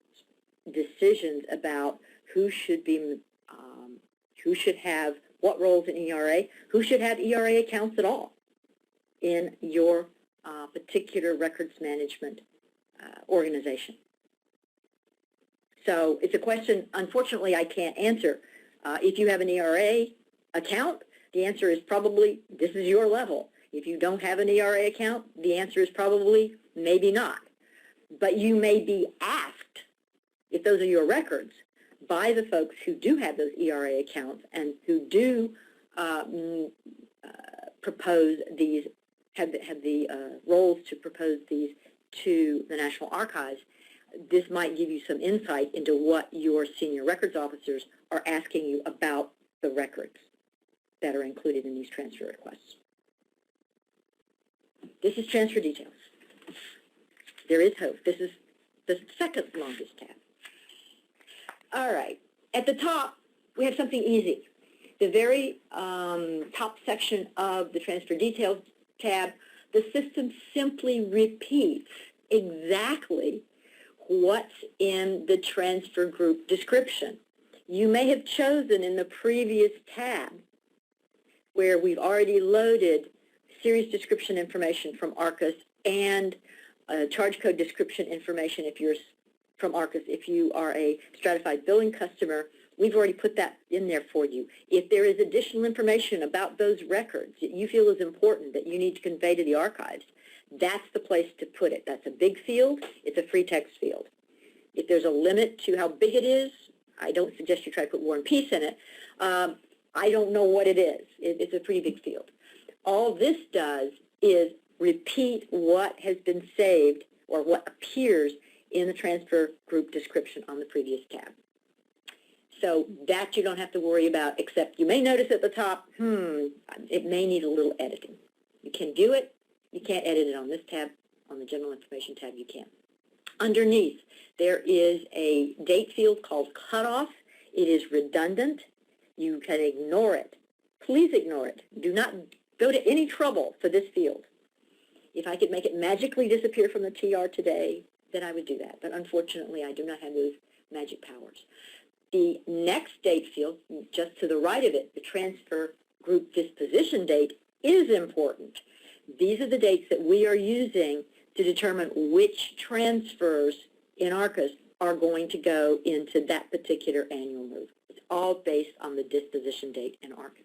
decisions about who should have what roles in ERA, who should have ERA accounts at all in your particular records management organization. So it's a question, unfortunately, I can't answer. If you have an ERA account, the answer is probably this is your level. If you don't have an ERA account, the answer is probably maybe not. But you may be asked, if those are your records, by the folks who do have those ERA accounts and who do propose these had the roles to propose these to the National Archives, this might give you some insight into what your senior records officers are asking you about the records that are included in these transfer requests. This is transfer details. There is hope. This is the second longest tab. All right. At the top, we have something easy. The very top section of the transfer details tab, the system simply repeats exactly what's in the transfer group description. You may have chosen in the previous tab where we've already loaded series description information from ARCUS and charge code description information if you're from ARCUS. If you are a stratified billing customer, we've already put that in there for you. If there is additional information about those records that you feel is important that you need to convey to the archives, that's the place to put it. That's a big field. It's a free text field. If there's a limit to how big it is, I don't suggest you try to put War and Peace in it. I don't know what it is. It's a pretty big field. All this does is repeat what has been saved or what appears in the transfer group description on the previous tab. So that you don't have to worry about, except you may notice at the top, it may need a little editing. You can do it. You can't edit it on this tab. On the General Information tab, you can. Underneath, there is a date field called Cutoff. It is redundant. You can ignore it. Please ignore it. Do not go to any trouble for this field. If I could make it magically disappear from the TR today, then I would do that. But unfortunately, I do not have those magic powers. The next date field, just to the right of it, the transfer group disposition date, is important. These are the dates that we are using to determine which transfers in ARCUS are going to go into that particular annual move. It's all based on the disposition date in ARCUS.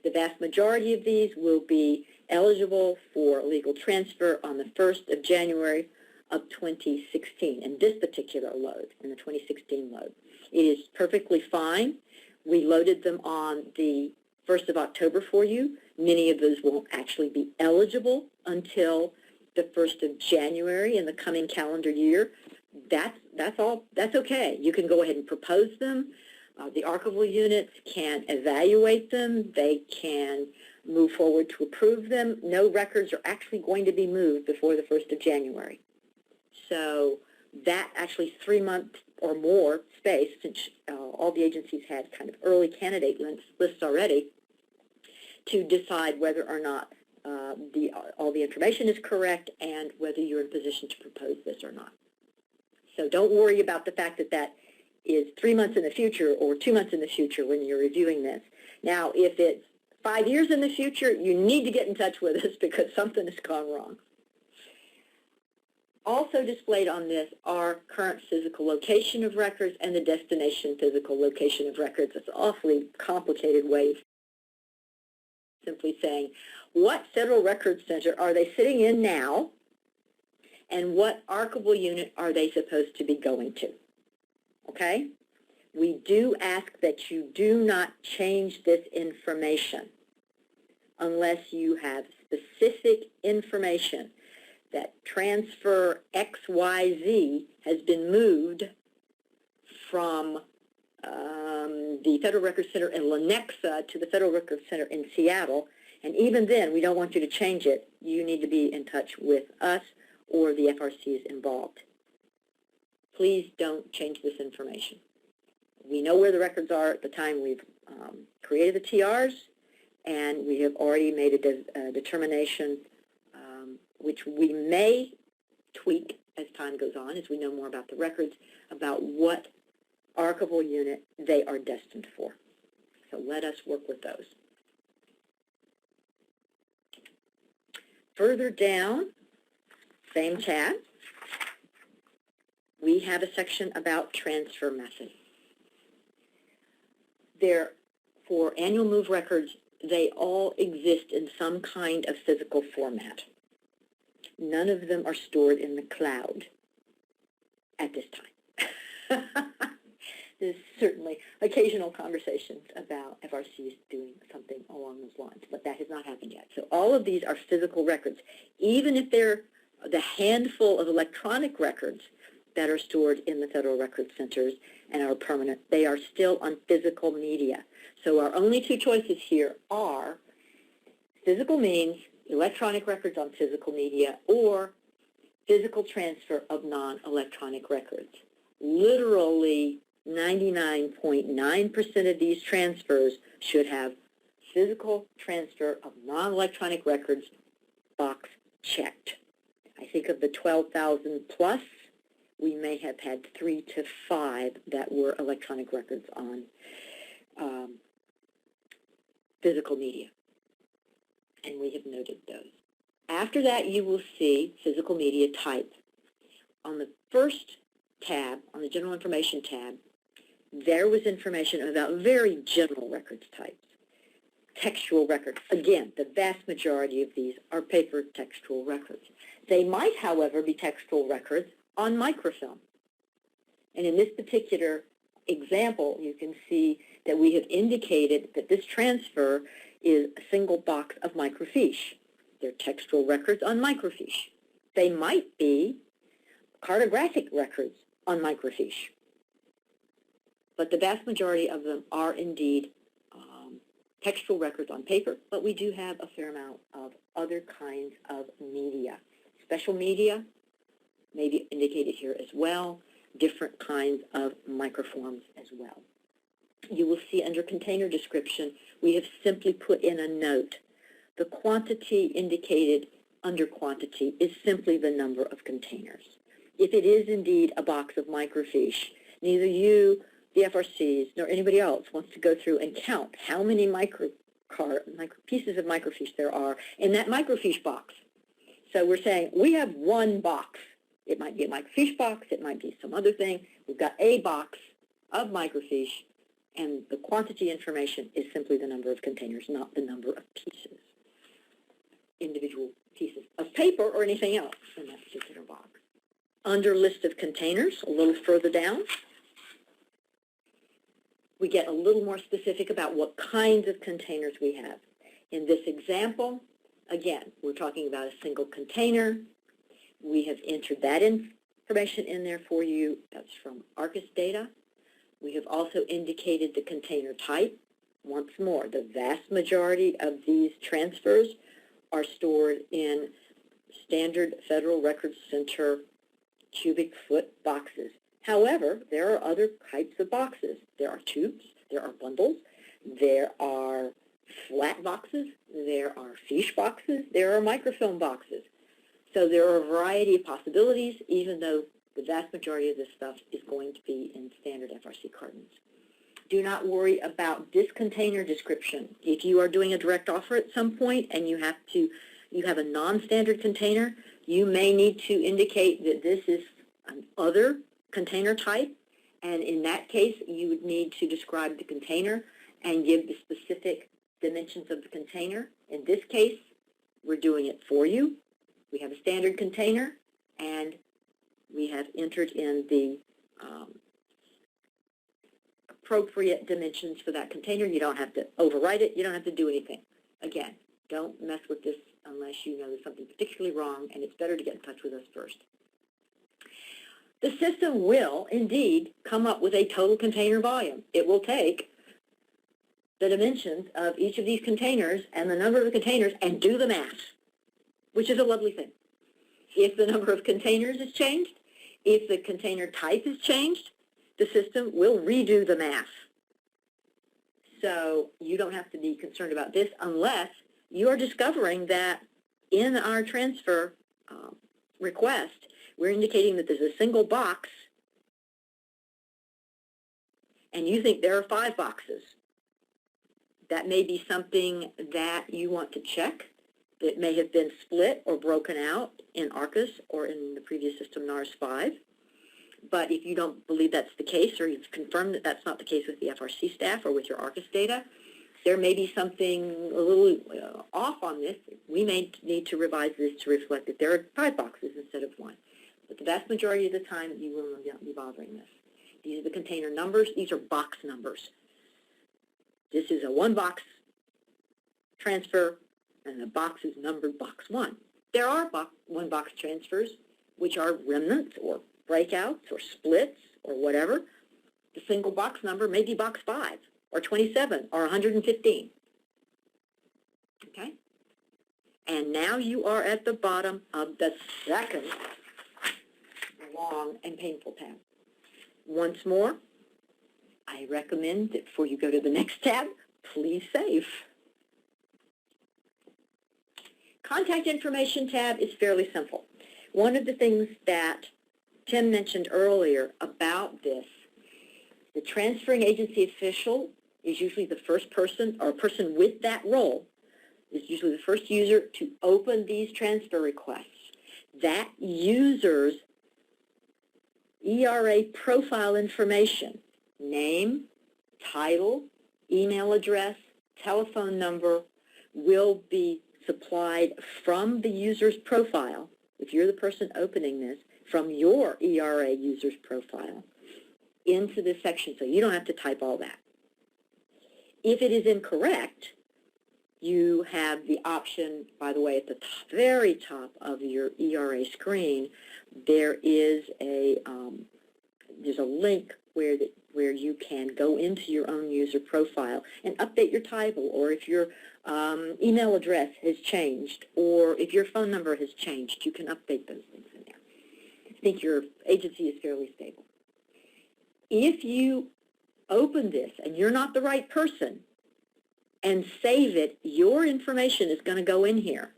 The vast majority of these will be eligible for legal transfer on the 1st of January of 2016 in this particular load, in the 2016 load. It is perfectly fine. We loaded them on the 1st of October for you. Many of those won't actually be eligible until the 1st of January in the coming calendar year. That's all. That's okay. You can go ahead and propose them. The archival units can evaluate them. They can move forward to approve them. No records are actually going to be moved before the 1st of January. So that actually 3-month or more space, since all the agencies had kind of early candidate lists already, to decide whether or not all the information is correct and whether you're in position to propose this or not. So don't worry about the fact that that is 3 months in the future or 2 months in the future when you're reviewing this. Now, if it's 5 years in the future, you need to get in touch with us because something has gone wrong. Also displayed on this are current physical location of records and the destination physical location of records. It's an awfully complicated way of simply saying, what federal records center are they sitting in now, and what archival unit are they supposed to be going to? Okay? We do ask that you do not change this information unless you have specific information that transfer XYZ has been moved from the Federal Records Center in Lenexa to the Federal Records Center in Seattle. And even then, we don't want you to change it. You need to be in touch with us or the FRCs involved. Please don't change this information. We know where the records are at the time we've created the TRs, and we have already made a determination which we may tweak as time goes on, as we know more about the records, about what archival unit they are destined for. So let us work with those. Further down, same tab, we have a section about transfer method. There, for annual move records, they all exist in some kind of physical format. None of them are stored in the cloud at this time. is certainly occasional conversations about FRCs doing something along those lines, but that has not happened yet. So all of these are physical records. Even if they're the handful of electronic records that are stored in the Federal Record Centers and are permanent, they are still on physical media. So our only two choices here are physical means electronic records on physical media or physical transfer of non-electronic records. Literally 99.9% of these transfers should have physical transfer of non-electronic records box checked. I think of the 12,000 plus, we may have had 3 to 5 that were electronic records on physical media, and we have noted those. After that, you will see physical media type. On the first tab, on the General Information tab, there was information about very general records types. Textual records. Again, the vast majority of these are paper textual records. They might, however, be textual records on microfilm. And in this particular example, you can see that we have indicated that this transfer is a single box of microfiche. They're textual records on microfiche. They might be cartographic records on microfiche. But the vast majority of them are indeed textual records on paper, but we do have a fair amount of other kinds of media. Special media may be indicated here as well, different kinds of microforms as well. You will see under container description, we have simply put in a note. The quantity indicated under quantity is simply the number of containers. If it is indeed a box of microfiche, neither you, the FRCs, nor anybody else wants to go through and count how many pieces of microfiche there are in that microfiche box. So we're saying we have one box. It might be a microfiche box. It might be some other thing. We've got a box of microfiche, and the quantity information is simply the number of containers, not the number of pieces, individual pieces of paper or anything else in that particular box. Under list of containers, a little further down, we get a little more specific about what kinds of containers we have. In this example, again, we're talking about a single container. We have entered that information in there for you. That's from ARCIS data. We have also indicated the container type. Once more, the vast majority of these transfers are stored in standard Federal Records Center cubic foot boxes. However, there are other types of boxes. There are tubes, there are bundles, there are flat boxes, there are fiche boxes, there are microfilm boxes. So there are a variety of possibilities, even though the vast majority of this stuff is going to be in standard FRC cartons. Do not worry about this container description. If you are doing a direct offer at some point and you have a non-standard container, you may need to indicate that this is an other container type, and in that case, you would need to describe the container and give the specific dimensions of the container. In this case, we're doing it for you. We have a standard container, and we have entered in the appropriate dimensions for that container. You don't have to overwrite it. You don't have to do anything. Again, don't mess with this unless you know there's something particularly wrong, and it's better to get in touch with us first. The system will indeed come up with a total container volume. It will take the dimensions of each of these containers and the number of the containers and do the math, which is a lovely thing. If the number of containers is changed, if the container type is changed, the system will redo the math. So you don't have to be concerned about this unless you are discovering that in our transfer request, we're indicating that there's a single box and you think there are 5 boxes. That may be something that you want to check. It may have been split or broken out in ARCIS or in the previous system, NARS 5. But if you don't believe that's the case, or you've confirmed that that's not the case with the FRC staff or with your ARCIS data, there may be something a little off on this. We may need to revise this to reflect that there are 5 boxes instead of 1. But the vast majority of the time, you will not be bothering this. These are the container numbers. These are box numbers. This is a one-box transfer, and the box is numbered box 1. There are one-box transfers, which are remnants or breakouts or splits or whatever. The single box number may be box 5 or 27 or 115. Okay? And now you are at the bottom of the second long and painful tab. Once more, I recommend that before you go to the next tab, please save. Contact information tab is fairly simple. One of the things that Tim mentioned earlier about this, the transferring agency official is usually the first person, or a person with that role, is usually the first user to open these transfer requests. That user's ERA profile information, name, title, email address, telephone number, will be supplied from the user's profile, if you're the person opening this, from your ERA user's profile into this section, so you don't have to type all that. If it is incorrect, you have the option, by the way, at the very top of your ERA screen, there is a there's a link where you can go into your own user profile and update your title, or if your email address has changed, or if your phone number has changed, you can update those things in there. I think your agency is fairly stable. If you open this and you're not the right person and save it, your information is going to go in here.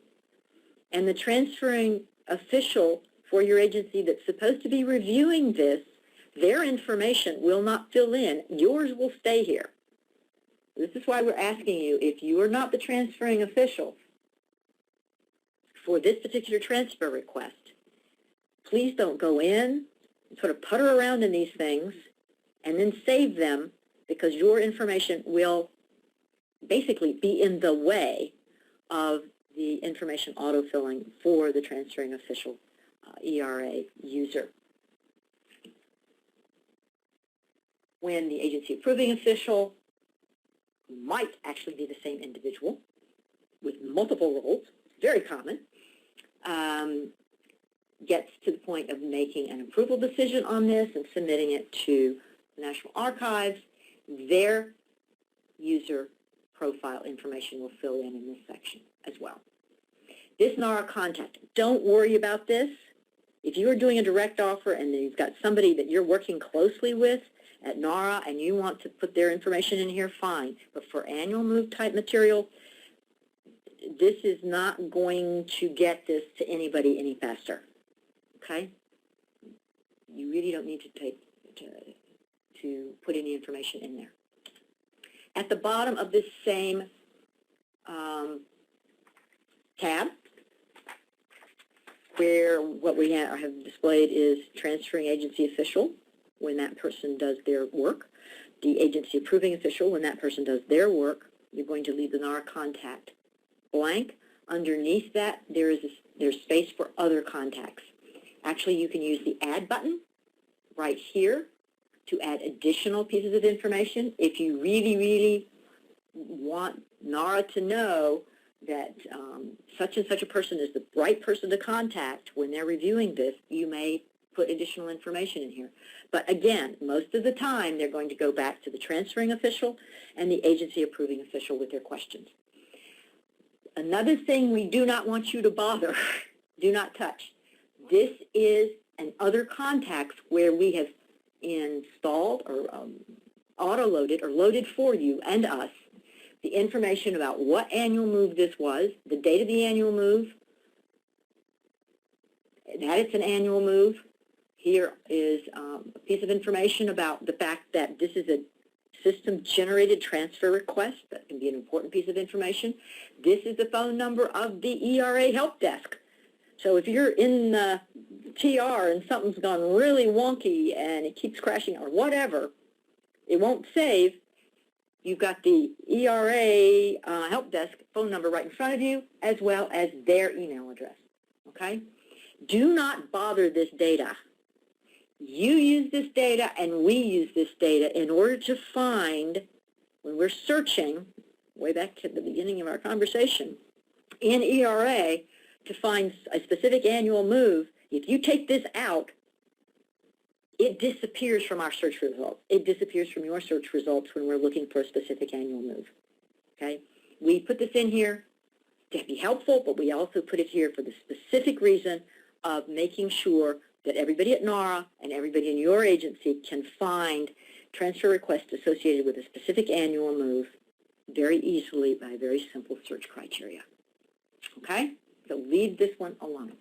And the transferring official for your agency that's supposed to be reviewing this, their information will not fill in. Yours will stay here. This is why we're asking you, if you are not the transferring official for this particular transfer request, please don't go in and sort of putter around in these things and then save them, because your information will basically be in the way of the information autofilling for the transferring official ERA user. When the agency approving official, who might actually be the same individual with multiple roles, very common, gets to the point of making an approval decision on this and submitting it to the National Archives, their user profile information will fill in this section as well. This NARA contact, don't worry about this. If you are doing a direct offer and you've got somebody that you're working closely with at NARA and you want to put their information in here, fine. But for annual move type material, this is not going to get this to anybody any faster. Okay? You really don't need to put any information in there. At the bottom of this same tab, where what we have displayed is transferring agency official when that person does their work, the agency approving official when that person does their work, you're going to leave the NARA contact blank. Underneath that, there's space for other contacts. Actually, you can use the add button right here to add additional pieces of information. If you really, really want NARA to know that such and such a person is the right person to contact when they're reviewing this, you may put additional information in here. But again, most of the time, they're going to go back to the transferring official and the agency approving official with their questions. Another thing we do not want you to bother, do not touch. This is an other contacts where we have installed or auto-loaded or loaded for you and us the information about what annual move this was, the date of the annual move, that it's an annual move. Here is a piece of information about the fact that this is a system-generated transfer request. That can be an important piece of information. This is the phone number of the ERA help desk. So if you're in the TR and something's gone really wonky and it keeps crashing or whatever, it won't save. You've got the ERA help desk phone number right in front of you, as well as their email address. Okay? Do not bother this data. You use this data and we use this data in order to find, when we're searching, way back at the beginning of our conversation, in ERA, to find a specific annual move. If you take this out, it disappears from our search results. It disappears from your search results when we're looking for a specific annual move. Okay? We put this in here to be helpful, but we also put it here for the specific reason of making sure that everybody at NARA and everybody in your agency can find transfer requests associated with a specific annual move very easily by a very simple search criteria. Okay? So leave this one alone.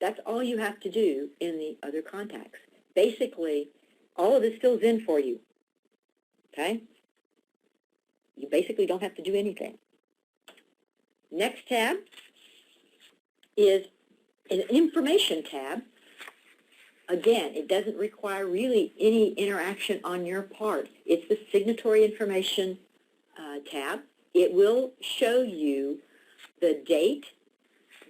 That's all you have to do in the other contacts. Basically, all of this fills in for you. Okay? You basically don't have to do anything. Next tab is an information tab. Again, it doesn't require really any interaction on your part. It's the signatory information tab. It will show you the date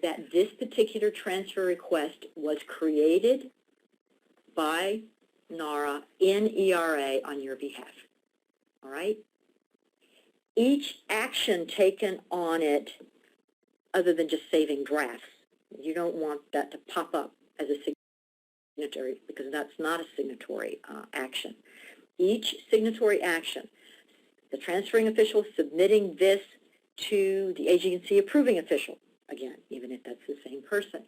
that this particular transfer request was created by NARA in ERA on your behalf. All right? Each action taken on it, other than just saving drafts, you don't want that to pop up as a signatory because that's not a signatory action. Each signatory action, the transferring official submitting this to the agency approving official, again, even if that's the same person,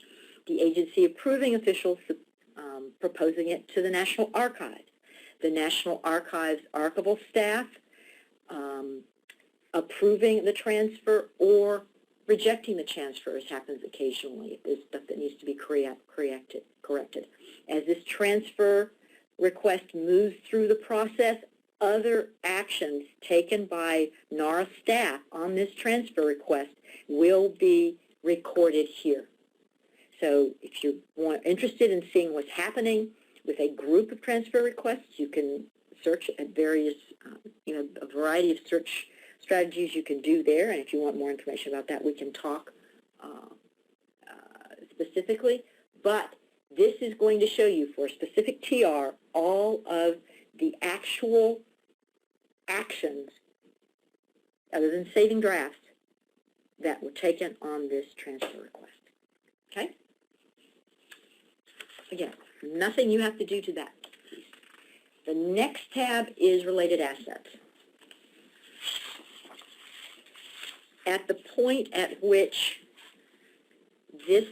the agency approving official proposing it to the National Archives, the National Archives archival staff approving the transfer or rejecting the transfer, as happens occasionally if there's stuff that needs to be corrected. As this transfer request moves through the process, other actions taken by NARA staff on this transfer request will be recorded here. So if you're interested in seeing what's happening with a group of transfer requests, you can search at various, a variety of search strategies you can do there. And if you want more information about that, we can talk specifically. But this is going to show you for a specific TR all of the actual actions, other than saving drafts, that were taken on this transfer request. Okay? Again, nothing you have to do to that piece. The next tab is related assets. At the point at which this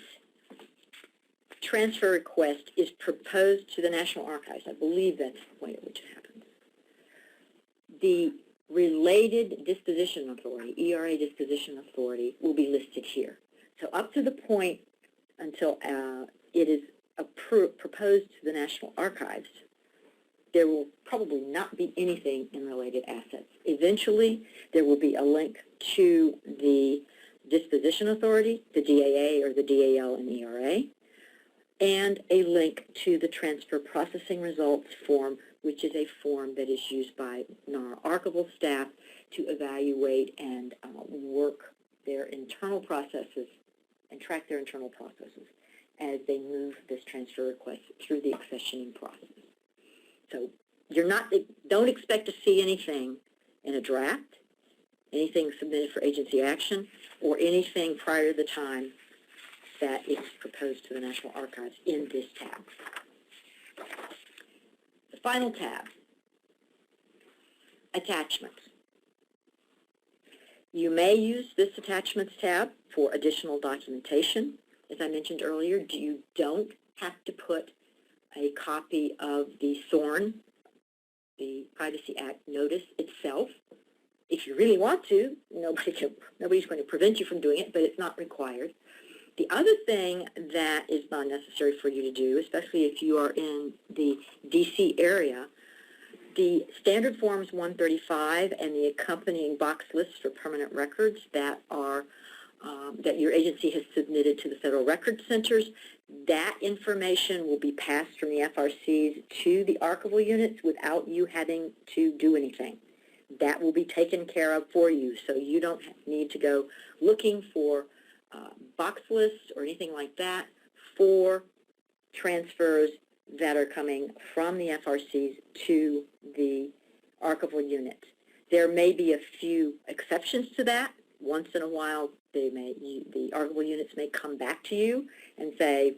transfer request is proposed to the National Archives, I believe that's the point at which it happens, the related disposition authority, ERA disposition authority, will be listed here. So up to the point until it is proposed to the National Archives, there will probably not be anything in related assets. Eventually, there will be a link to the disposition authority, the DAA or the DAL in ERA, and a link to the transfer processing results form, which is a form that is used by NARA archival staff to evaluate and work their internal processes and track their internal processes as they move this transfer request through the accessioning process. So don't expect to see anything in a draft, anything submitted for agency action, or anything prior to the time that it's proposed to the National Archives in this tab. The final tab, attachments. You may use this attachments tab for additional documentation. As I mentioned earlier, you don't have to put a copy of the SORN, the Privacy Act notice itself. If you really want to, nobody's going to prevent you from doing it, but it's not required. The other thing that is not necessary for you to do, especially if you are in the D.C. area, the standard forms 135 and the accompanying box lists for permanent records that are that your agency has submitted to the Federal Record Centers, that information will be passed from the FRCs to the archival units without you having to do anything. That will be taken care of for you, so you don't need to go looking for box lists or anything like that for transfers that are coming from the FRCs to the archival unit. There may be a few exceptions to that. Once in a while, the archival units may come back to you and say,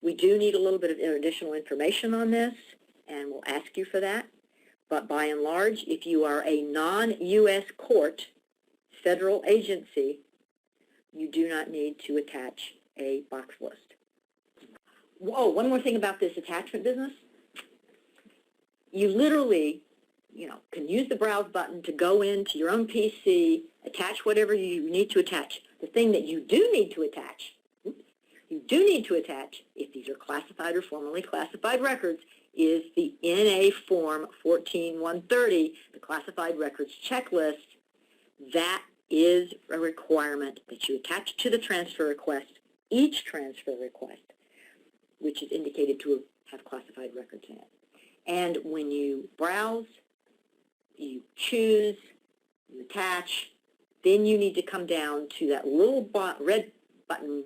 we do need a little bit of additional information on this, and we'll ask you for that. But by and large, if you are a non-U.S. court, federal agency, you do not need to attach a box list. Whoa, one more thing about this attachment business. You literally, can use the browse button to go into your own PC, attach whatever you need to attach. The thing that you do need to attach, if these are classified or formerly classified records, is the NA Form 14130, the Classified Records Checklist. That is a requirement that you attach to the transfer request, each transfer request, which is indicated to have classified records in it. And when you browse, you choose, you attach, then you need to come down to that little red button.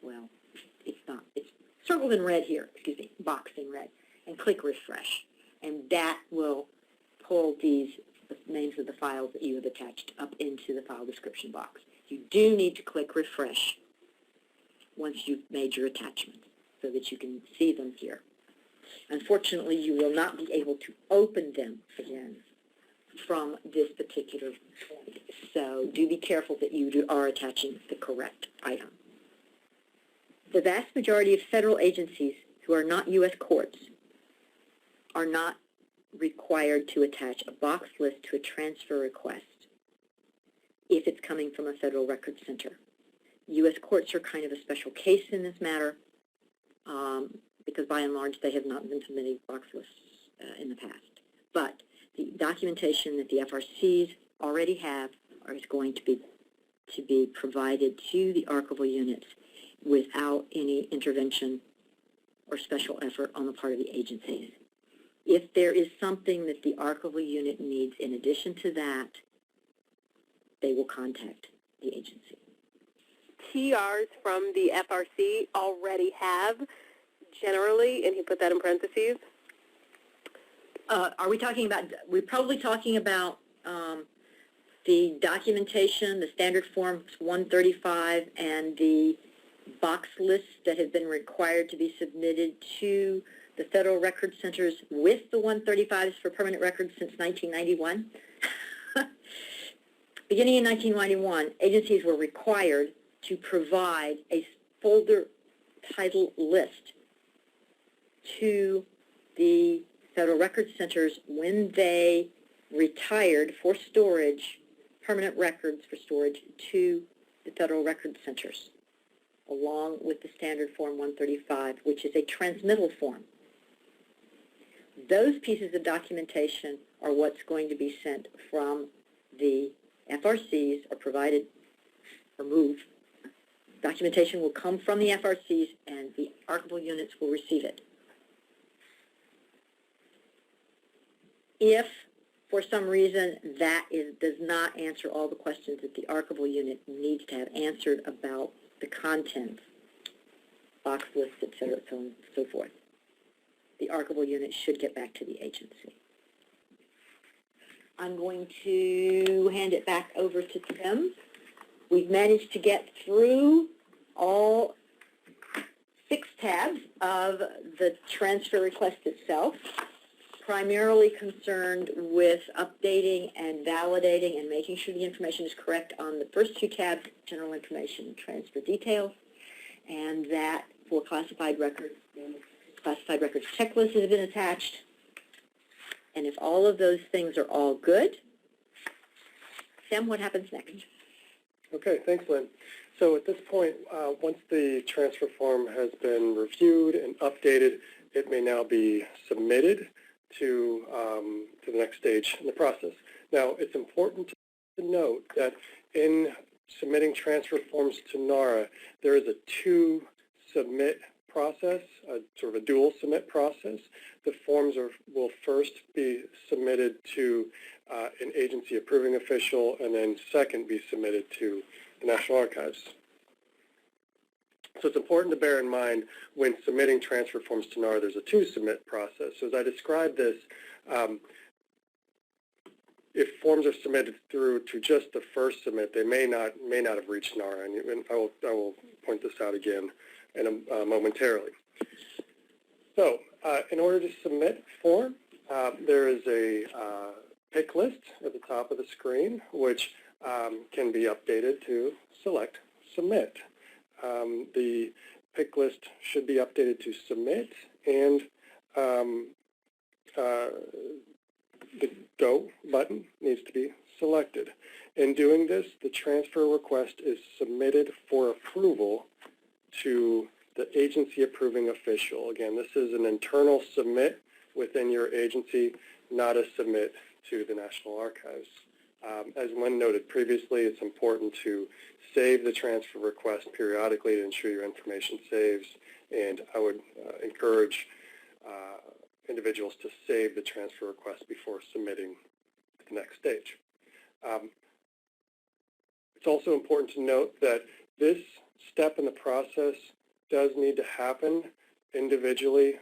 Well, it's not. It's circled in red here, boxed in red, and click refresh. And that will pull the names of the files that you have attached up into the file description box. You do need to click refresh once you've made your attachments so that you can see them here. Unfortunately, you will not be able to open them again from this particular point. So do be careful that you are attaching the correct item. The vast majority of federal agencies who are not U.S. courts are not required to attach a box list to a transfer request if it's coming from a federal records center. U.S. courts are kind of a special case in this matter because by and large they have not been submitting box lists in the past. But the documentation that the FRCs already have is going to be provided to the archival units without any intervention or special effort on the part of the agencies. If there is something that the archival unit needs in addition to that, they will contact the agency. TRs from the FRC already have generally, and he put that in parentheses. Are we talking about, we're probably talking about the documentation, the standard forms 135, and the box lists that have been required to be submitted to the federal record centers with the 135s for permanent records since 1991. Beginning in 1991, agencies were required to provide a folder title list to the federal record centers when they retired for storage, permanent records for storage to the federal record centers, along with the standard form 135, which is a transmittal form. Those pieces of documentation are what's going to be sent from the FRCs or provided or moved. Documentation will come from the FRCs and the archival units will receive it. If, for some reason, that does not answer all the questions that the archival unit needs to have answered about the contents, box lists, et cetera, so on and so forth, the archival unit should get back to the agency. I'm going to hand it back over to Tim. We've managed to get through all 6 tabs of the transfer request itself, primarily concerned with updating and validating and making sure the information is correct on the first 2 tabs, general information and transfer details, and that for classified records checklist has been attached. And if all of those things are all good, Sam, what happens next? Okay, thanks, Lynn. So at this point, once the transfer form has been reviewed and updated, it may now be submitted to the next stage in the process. Now, it's important to note that in submitting transfer forms to NARA, there is a 2-submit process, sort of a dual submit process. The forms will first be submitted to an agency approving official and then second be submitted to the National Archives. So it's important to bear in mind when submitting transfer forms to NARA, there's a two-submit process. So as I described this, if forms are submitted through to just the first submit, they may not have reached NARA, and I will point this out again momentarily. So in order to submit form, there is a pick list at the top of the screen, which can be updated to select submit. The pick list should be updated to submit, and the Go button needs to be selected. In doing this, the transfer request is submitted for approval to the agency approving official. Again, this is an internal submit within your agency, not a submit to the National Archives. As Lynn noted previously, it's important to save the transfer request periodically to ensure your information saves, and I would encourage individuals to save the transfer request before submitting to the next stage. It's also important to note that this step in the process does need to happen individually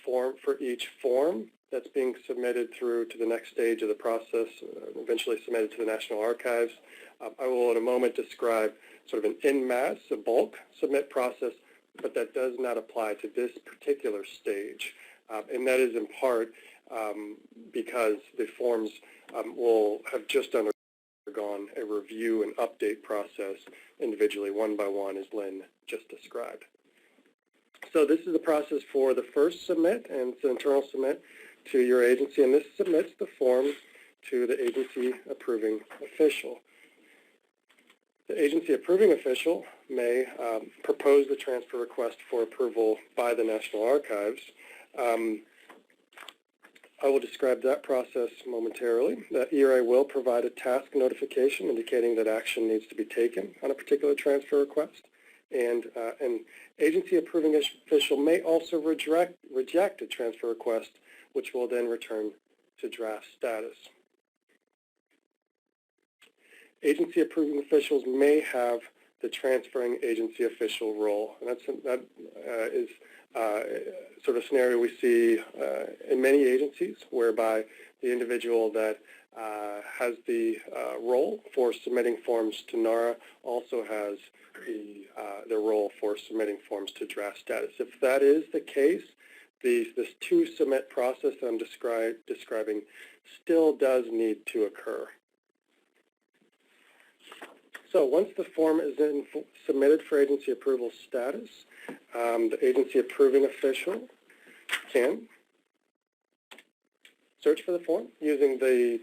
for each form that's being submitted through to the next stage of the process, eventually submitted to the National Archives. I will in a moment describe sort of an en masse, a bulk submit process, but that does not apply to this particular stage. And that is in part because the forms will have just undergone a review and update process individually, one by one, as Lynn just described. So this is the process for the first submit, and it's an internal submit to your agency, and this submits the form to the agency approving official. The agency approving official may propose the transfer request for approval by the National Archives. I will describe that process momentarily. The ERA will provide a task notification indicating that action needs to be taken on a particular transfer request, and an agency approving official may also reject a transfer request, which will then return to draft status. Agency approving officials may have the transferring agency official role, and that is sort of scenario we see in many agencies, whereby the individual that has the role for submitting forms to NARA also has the role for submitting forms to draft status. If that is the case, this two-submit process that I'm describing still does need to occur. So once the form is then submitted for agency approval status, the agency approving official can search for the form using the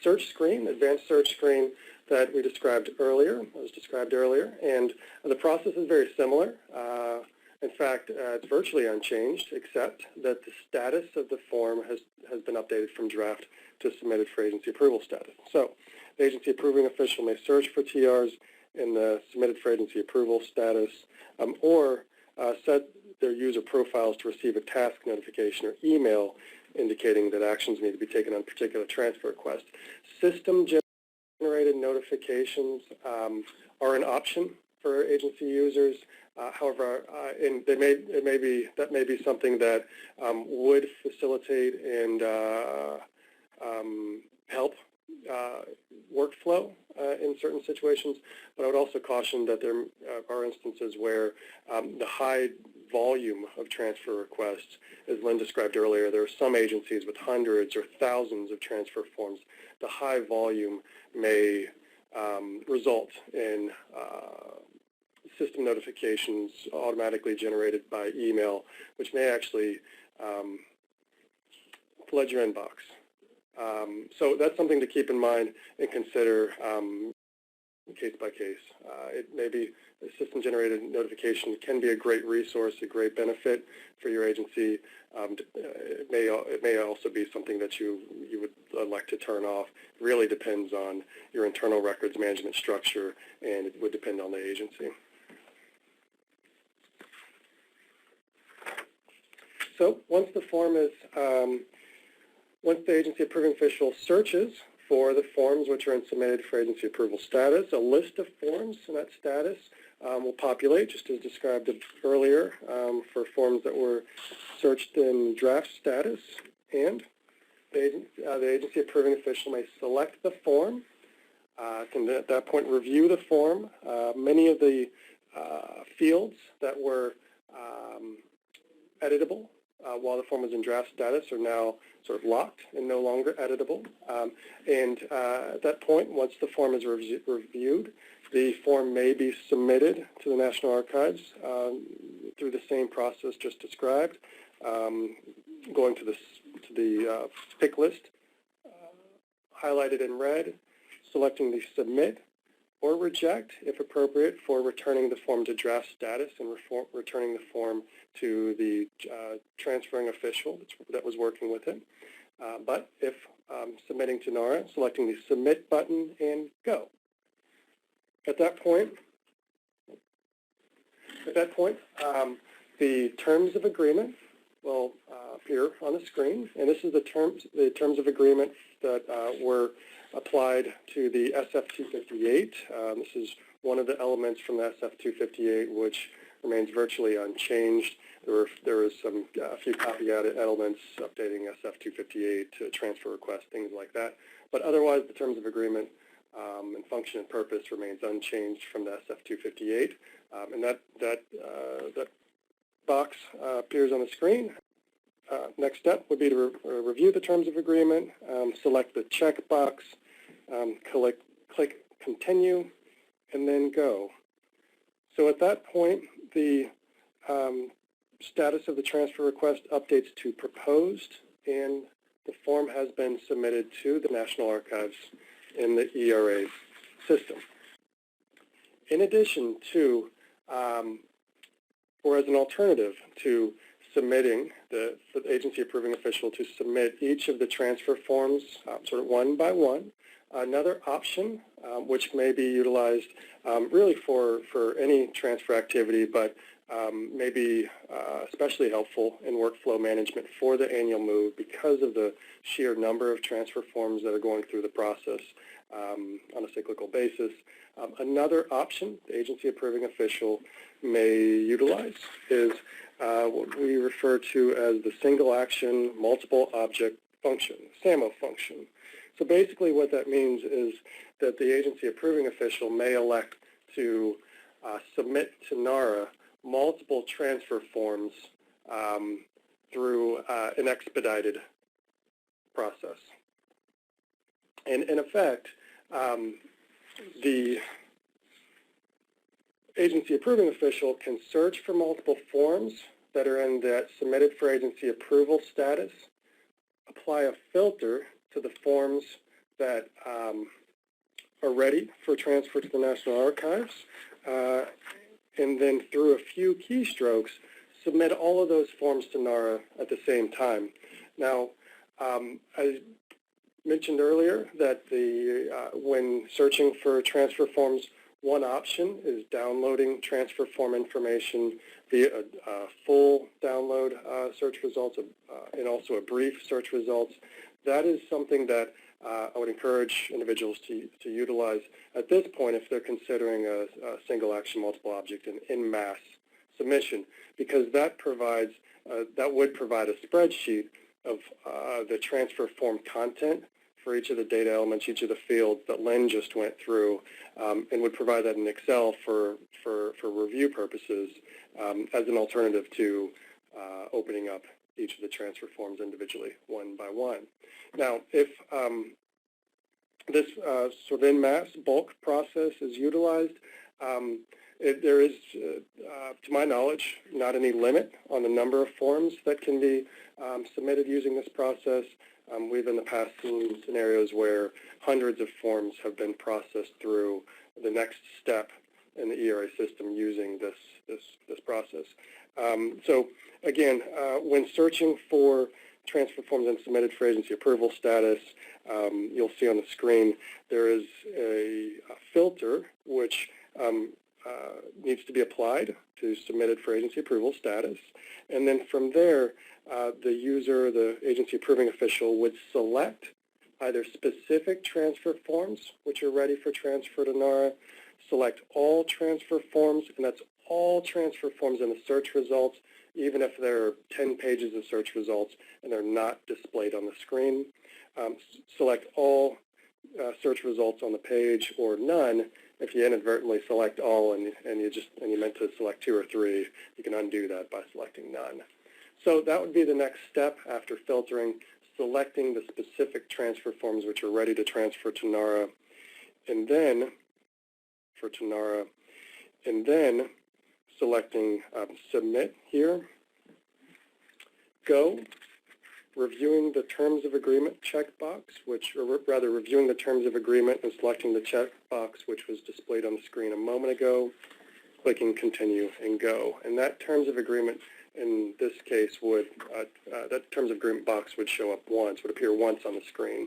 search screen, advanced search screen that was described earlier, and the process is very similar. In fact, it's virtually unchanged, except that the status of the form has been updated from draft to submitted for agency approval status. So the agency approving official may search for TRs in the submitted for agency approval status, or set their user profiles to receive a task notification or email indicating that actions need to be taken on a particular transfer request. System-generated notifications are an option for agency users. However, that may be something that would facilitate and help workflow in certain situations, but I would also caution that there are instances where the high volume of transfer requests, as Lynn described earlier, there are some agencies with hundreds or thousands of transfer forms. The high volume may result in system notifications automatically generated by email, which may actually flood your inbox. So that's something to keep in mind and consider case by case. It may be a system-generated notification can be a great resource, a great benefit for your agency. It may also be something that you would like to turn off. It really depends on your internal records management structure, and it would depend on the agency. So once the form is, once the agency approving official searches for the forms which are in submitted for agency approval status. A list of forms in that status will populate, just as described earlier, for forms that were searched in draft status. And the agency approving official may select the form, can at that point review the form. Many of the fields that were editable while the form was in draft status are now sort of locked and no longer editable. At that point, once the form is reviewed, the form may be submitted to the National Archives through the same process just described, going to the pick list, highlighted in red, selecting the submit or reject, if appropriate, for returning the form to draft status and returning the form to the transferring official that was working with it. But if submitting to NARA, selecting the submit button and go. At that point, the terms of agreement will appear on the screen, and this is the terms of agreement that were applied to the SF-258. This is one of the elements from the SF-258 which remains virtually unchanged. There was a few copy-added elements updating SF-258 to transfer requests, things like that. But otherwise, the terms of agreement and function and purpose remains unchanged from the SF-258. And that box appears on the screen. Next step would be to review the terms of agreement, select the checkbox, click Continue, and then Go. So at that point, the status of the transfer request updates to proposed, and the form has been submitted to the National Archives in the ERA system. In addition to, or as an alternative to submitting for the agency approving official to submit each of the transfer forms sort of one by one, another option which may be utilized really for any transfer activity, but may be especially helpful in workflow management for the annual move because of the sheer number of transfer forms that are going through the process on a cyclical basis. Another option the agency approving official may utilize is what we refer to as the single action multiple object function, SAMO function. So basically what that means is that the agency approving official may elect to submit to NARA multiple transfer forms through an expedited process. And in effect, the agency approving official can search for multiple forms that are in that submitted for agency approval status, apply a filter to the forms that are ready for transfer to the National Archives, and then through a few keystrokes, submit all of those forms to NARA at the same time. Now, I mentioned earlier that when searching for transfer forms, one option is downloading transfer form information via a full download search results and also a brief search results. That is something that I would encourage individuals to utilize at this point if they're considering a single action multiple object and en masse submission, because that would provide a spreadsheet of the transfer form content for each of the data elements, each of the fields that Lynn just went through, and would provide that in Excel for review purposes as an alternative to opening up each of the transfer forms individually, one by one. Now, if this sort of en masse bulk process is utilized, there is, to my knowledge, not any limit on the number of forms that can be submitted using this process. We've in the past seen scenarios where hundreds of forms have been processed through the next step in the ERA system using this process. So again, when searching for transfer forms and submitted for agency approval status, you'll see on the screen there is a filter which needs to be applied to submitted for agency approval status. And then from there, the user, the agency approving official, would select either specific transfer forms, which are ready for transfer to NARA, select all transfer forms, and that's all transfer forms in the search results, even if there are 10 pages of search results and they're not displayed on the screen. Select all search results on the page, or none. If you inadvertently select all and you meant to select 2 or 3, you can undo that by selecting none. So that would be the next step after filtering, selecting the specific transfer forms which are ready to transfer to NARA, and then for NARA, and then selecting submit here. Go, reviewing the terms of agreement checkbox, or rather reviewing the terms of agreement and selecting the checkbox which was displayed on the screen a moment ago, clicking continue and go. And that terms of agreement in this case would, that terms of agreement box would show up once, would appear once on the screen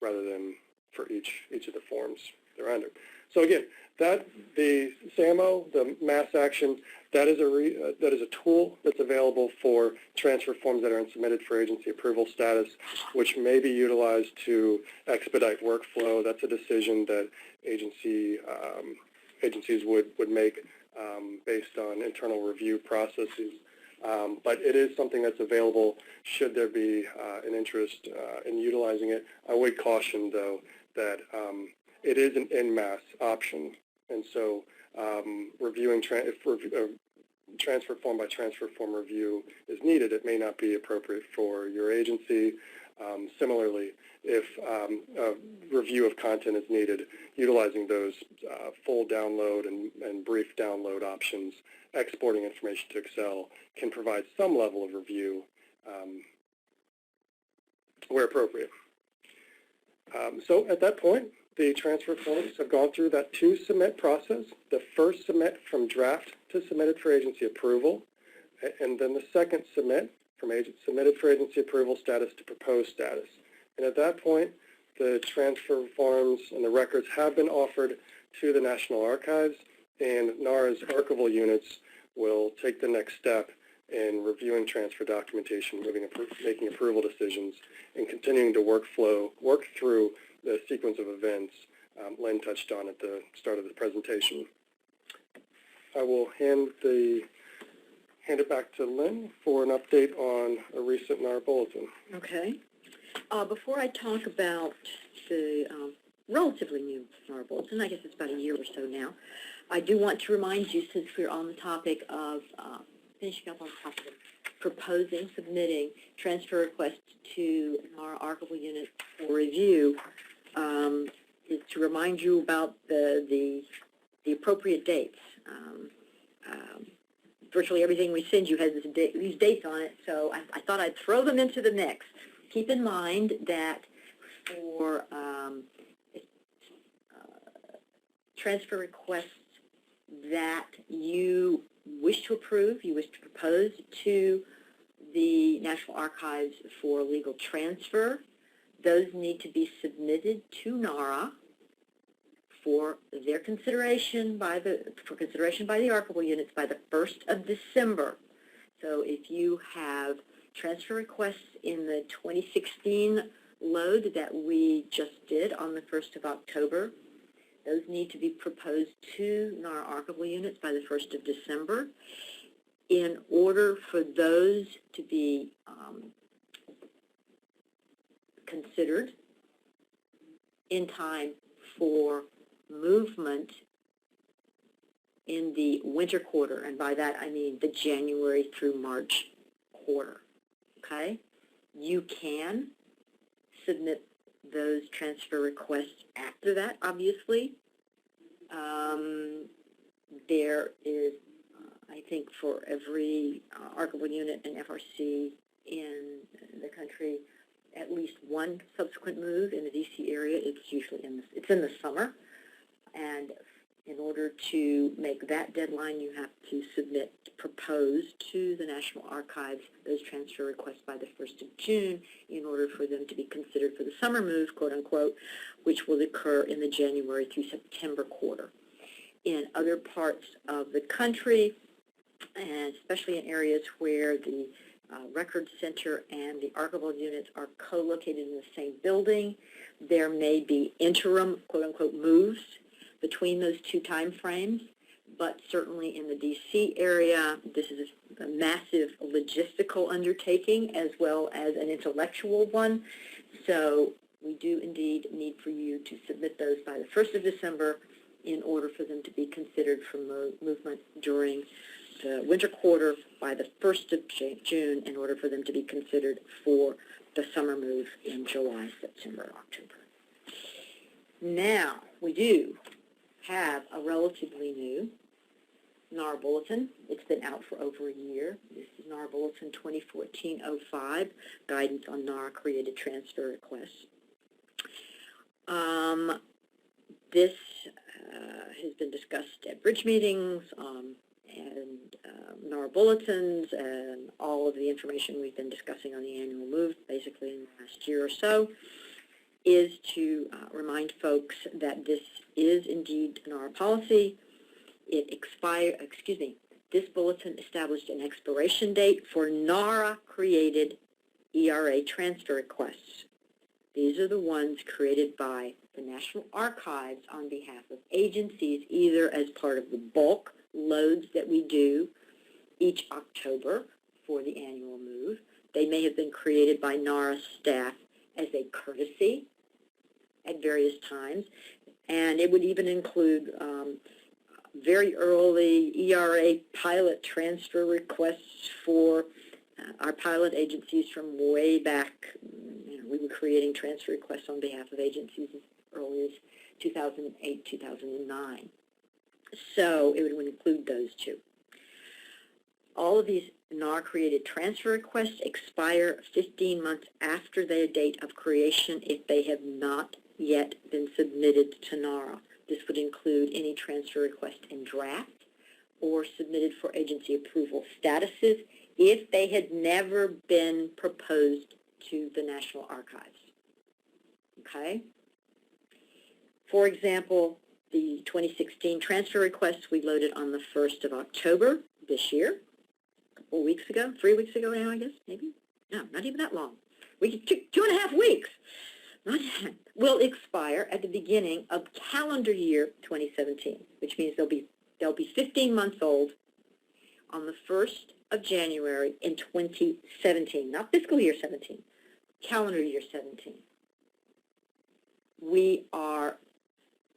rather than for each of the forms they're under. So again, the SAMO, the mass action, that is a tool that's available for transfer forms that are submitted for agency approval status, which may be utilized to expedite workflow. That's a decision that agencies would make based on internal review processes. But it is something that's available should there be an interest in utilizing it. I would caution, though, that it is an en-masse option, and so reviewing transfer form by transfer form review is needed. It may not be appropriate for your agency. Similarly, if a review of content is needed, utilizing those full download and brief download options, exporting information to Excel can provide some level of review where appropriate. So at that point, the transfer forms have gone through that 2 submit process, the first submit from draft to submitted for agency approval, and then the second submit from submitted for agency approval status to proposed status. And at that point, the transfer forms and the records have been offered to the National Archives, and NARA's archival units will take the next step in reviewing transfer documentation, making approval decisions, and continuing to work through the sequence of events Lynn touched on at the start of the presentation. I will hand it back to Lynn for an update on a recent NARA bulletin. Okay. Before I talk about the relatively new NARA bulletin, I guess it's about a year or so now, I do want to remind you, since we're on the topic of finishing up on the topic of proposing, submitting transfer requests to NARA archival unit for review, is to remind you about the appropriate dates. Virtually everything we send you has these dates on it, so I thought I'd throw them into the mix. Keep in mind that for transfer requests that you wish to approve, you wish to propose to the National Archives for legal transfer, those need to be submitted to NARA for their consideration by the archival units by the 1st of December. So if you have transfer requests in the 2016 load that we just did on the 1st of October, those need to be proposed to NARA archival units by the 1st of December. In order for those to be considered in time for movement in the winter quarter, and by that I mean the January through March quarter, okay? You can submit those transfer requests after that, obviously. There is, I think, for every archival unit and FRC in the country, at least one subsequent move in the DC area. It's usually in the summer, and in order to make that deadline, you have to propose to the National Archives those transfer requests by the 1st of June in order for them to be considered for the summer move, quote unquote, which will occur in the January through September quarter. In other parts of the country, and especially in areas where the Record Center and the archival units are co-located in the same building. There may be interim, quote-unquote, moves between those two time frames, but certainly in the D.C. area, this is a massive logistical undertaking as well as an intellectual one. So we do indeed need for you to submit those by the 1st of December in order for them to be considered for movement during the winter quarter by the 1st of June in order for them to be considered for the summer move in July, September, October. Now, we do have a relatively new NAR Bulletin. It's been out for over a year. This is NAR Bulletin 2014-05, Guidance on NAR Created Transfer Requests. This has been discussed at bridge meetings and NAR bulletins, and all of the information we've been discussing on the annual move basically in the last year or so is to remind folks that this is indeed NAR policy. This bulletin established an expiration date for NARA-created ERA transfer requests. These are the ones created by the National Archives on behalf of agencies, either as part of the bulk loads that we do each October for the annual move. They may have been created by NARA staff as a courtesy at various times, and it would even include very early ERA pilot transfer requests for our pilot agencies from way back. We were creating transfer requests on behalf of agencies as early as 2008, 2009. So it would include those two. All of these NAR-created transfer requests expire 15 months after their date of creation if they have not yet been submitted to NARA. This would include any transfer request in draft or submitted for agency approval statuses if they had never been proposed to the National Archives. Okay? For example, the 2016 transfer requests we loaded on the 1st of October this year, a couple weeks ago, 3 weeks ago now, I guess, maybe? No, not even that long. We took 2.5 weeks. Will expire at the beginning of calendar year 2017, which means they'll be 15 months old on the 1st of January in 2017, not fiscal year 17, calendar year 17. We are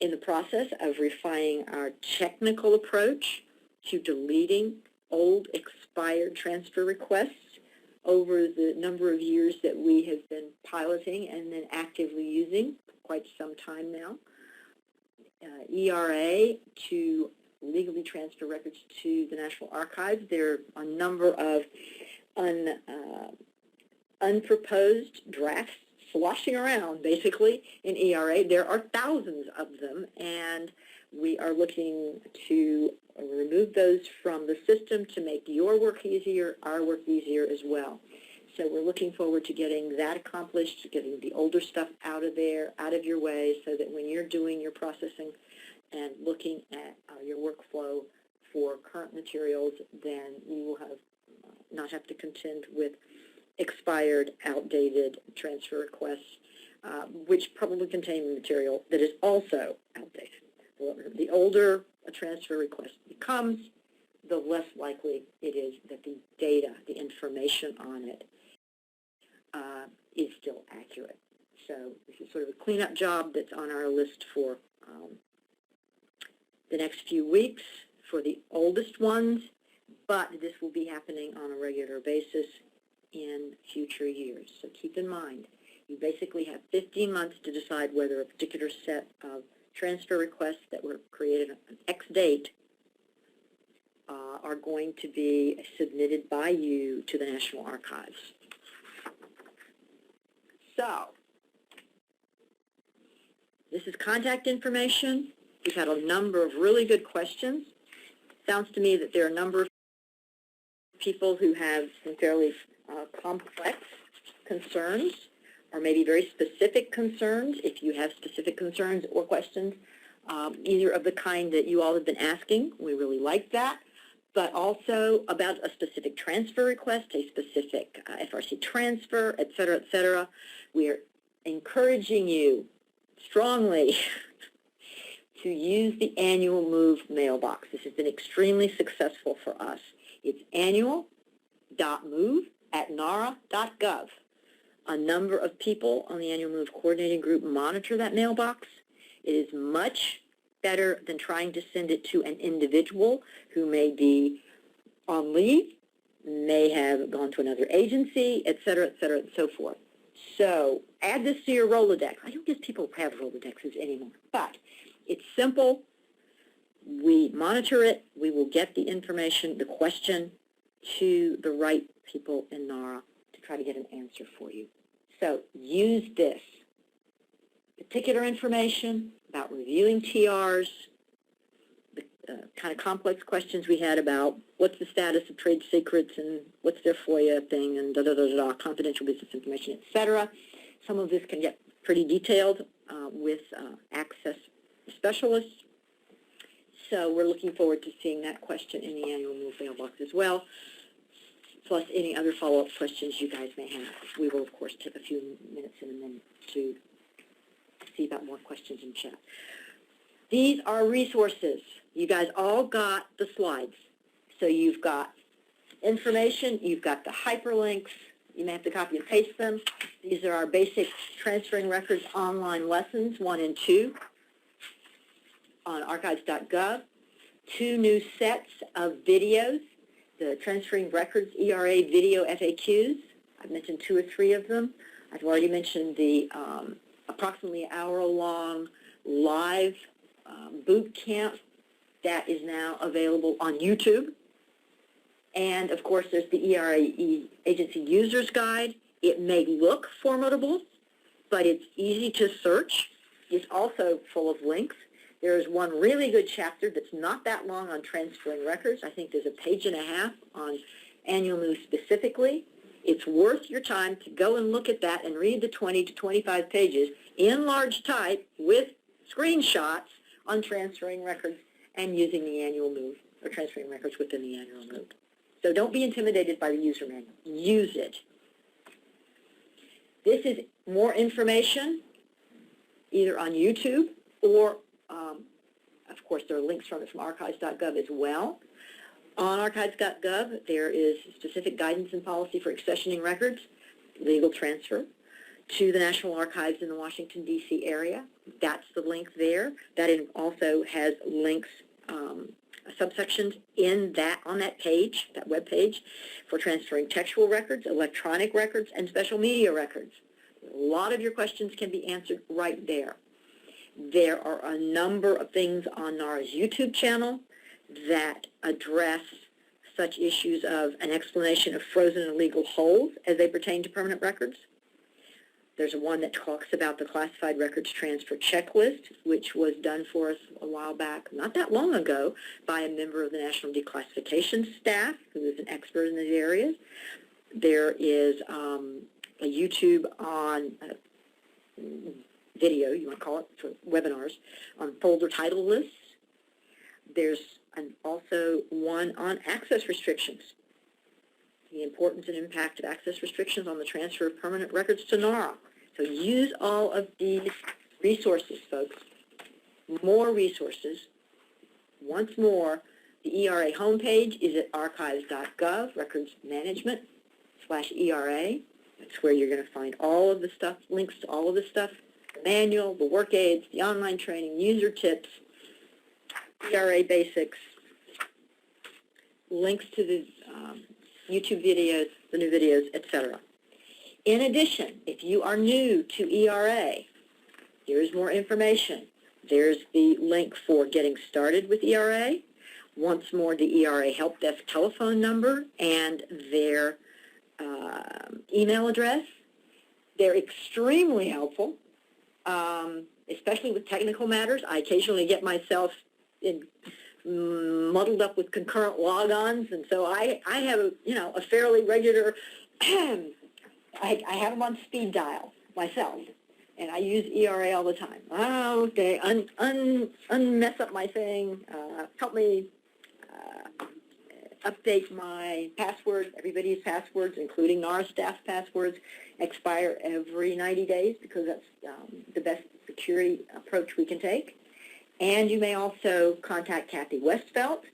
in the process of refining our technical approach to deleting old expired transfer requests over the number of years that we have been piloting and then actively using for quite some time now. ERA to legally transfer records to the National Archives. There are a number of unproposed drafts sloshing around, basically, in ERA. There are thousands of them, and we are looking to remove those from the system to make your work easier, our work easier as well. So we're looking forward to getting that accomplished, getting the older stuff out of there, out of your way, so that when you're doing your processing and looking at your workflow for current materials, then you will have not have to contend with expired, outdated transfer requests, which probably contain material that is also outdated. The older a transfer request becomes, the less likely it is that the data, the information on it, is still accurate. So this is sort of a cleanup job that's on our list for the next few weeks for the oldest ones, but this will be happening on a regular basis in future years. So keep in mind, you basically have 15 months to decide whether a particular set of transfer requests that were created on X date are going to be submitted by you to the National Archives. So, this is contact information. We've had a number of really good questions. Sounds to me that there are a number of people who have some fairly complex concerns, or maybe very specific concerns. If you have specific concerns or questions, either of the kind that you all have been asking, we really like that. but also about a specific transfer request, a specific FRC transfer, et cetera, we are encouraging you strongly to use the annual move mailbox. This has been extremely successful for us. It's annual.move@nara.gov. A number of people on the annual move coordinating group monitor that mailbox. It is much better than trying to send it to an individual who may be on leave, may have gone to another agency, et cetera, and so forth. So add this to your Rolodex. I don't guess people have Rolodexes anymore, but it's simple. We monitor it. We will get the information, the question, to the right people in NARA to try to get an answer for you. So use this. Particular information about reviewing TRs, the kind of complex questions we had about what's the status of trade secrets and what's their FOIA thing and confidential business information, etc. Some of this can get pretty detailed with access specialists. So we're looking forward to seeing that question in the annual move mailbox as well, plus any other follow-up questions you guys may have. We will, of course, take a few minutes in a minute to see about more questions in chat. These are resources. You guys all got the slides. So you've got information, you've got the hyperlinks, you may have to copy and paste them. These are our basic transferring records online lessons, 1 and 2, on archives.gov. 2 new sets of videos, the transferring records ERA video FAQs. I've mentioned 2 or 3 of them. I've already mentioned the approximately hour-long live boot camp that is now available on YouTube. And, of course, there's the ERA Agency User's Guide. It may look formidable, but it's easy to search. It's also full of links. There is one really good chapter that's not that long on transferring records. I think there's a page and a half on annual move specifically. It's worth your time to go and look at that and read the 20 to 25 pages in large type with screenshots on transferring records and using the annual move or transferring records within the annual move. So don't be intimidated by the user manual. Use it. This is more information either on YouTube or, of course, there are links from it from archives.gov as well. On archives.gov, there is specific guidance and policy for accessioning records, legal transfer, to the National Archives in the Washington, D.C. area. That's the link there. That also has links, subsections on that page, that web page, for transferring textual records, electronic records, and special media records. A lot of your questions can be answered right there. There are a number of things on NARA's YouTube channel that address such issues of an explanation of frozen and legal holds as they pertain to permanent records. There's one that talks about the classified records transfer checklist, which was done for us a while back, not that long ago, by a member of the National Declassification staff who is an expert in these areas. There is a YouTube on video, you want to call it, for webinars, on folder title lists. There's also one on access restrictions, the importance and impact of access restrictions on the transfer of permanent records to NARA. So use all of these resources, folks. More resources. Once more, the ERA homepage is at archives.gov, records management /ERA. That's where you're going to find all of the stuff, links to all of the stuff, the manual, the work aids, the online training, user tips, ERA basics, links to the YouTube videos, the new videos, etc. In addition, if you are new to ERA, here's more information. There's the link for getting started with ERA. Once more, the ERA Help Desk telephone number and their email address. They're extremely helpful, especially with technical matters. I occasionally get myself muddled up with concurrent logons, and so I have a fairly regular. I have them on speed dial myself, and I use ERA all the time. Oh, okay, unmess up my thing. Help me update my password. Everybody's passwords, including NARA staff passwords, expire every 90 days because that's the best security approach we can take. And you may also contact Kathy Westfelt,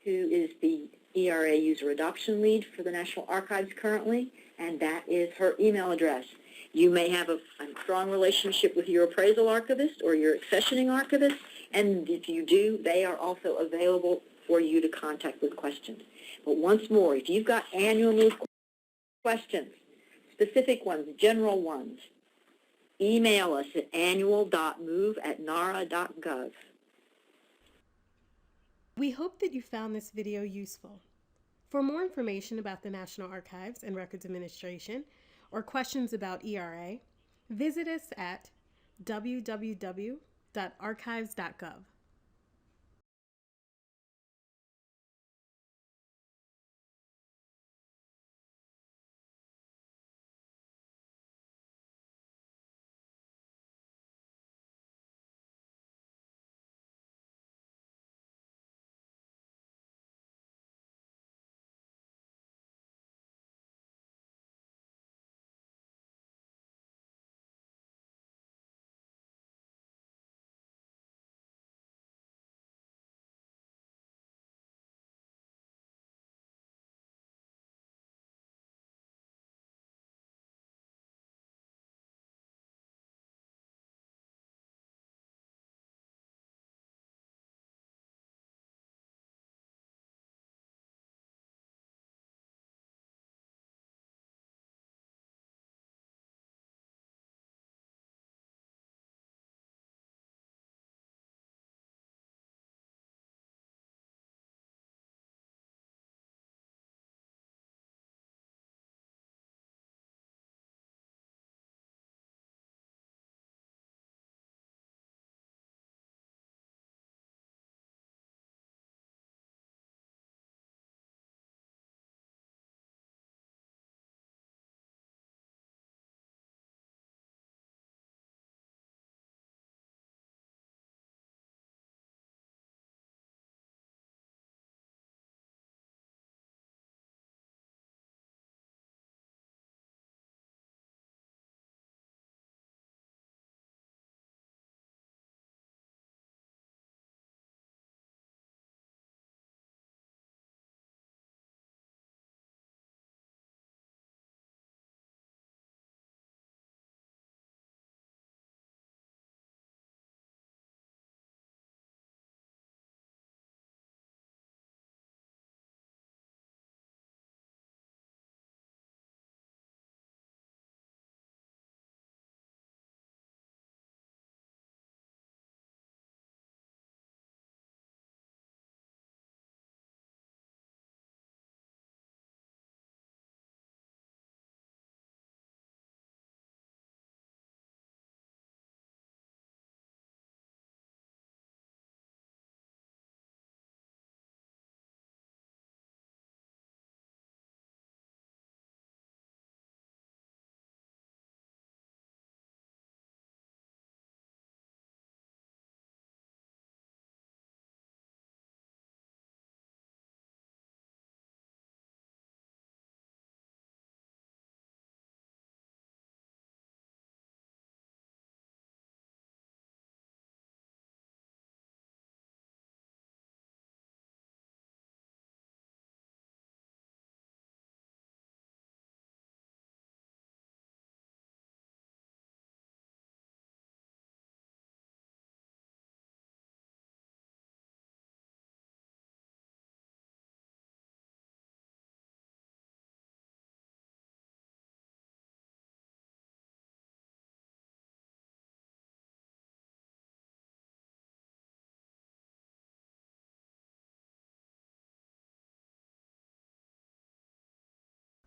who is the ERA user adoption lead for the National Archives currently, and that is her email address. You may have a strong relationship with your appraisal archivist or your accessioning archivist, and if you do, they are also available for you to contact with questions. But once more, if you've got annual move questions, specific ones, general ones, email us at annual.move@nara.gov. We hope that you found this video useful. For more information about the National Archives and Records Administration or questions about ERA, visit us at www.archives.gov.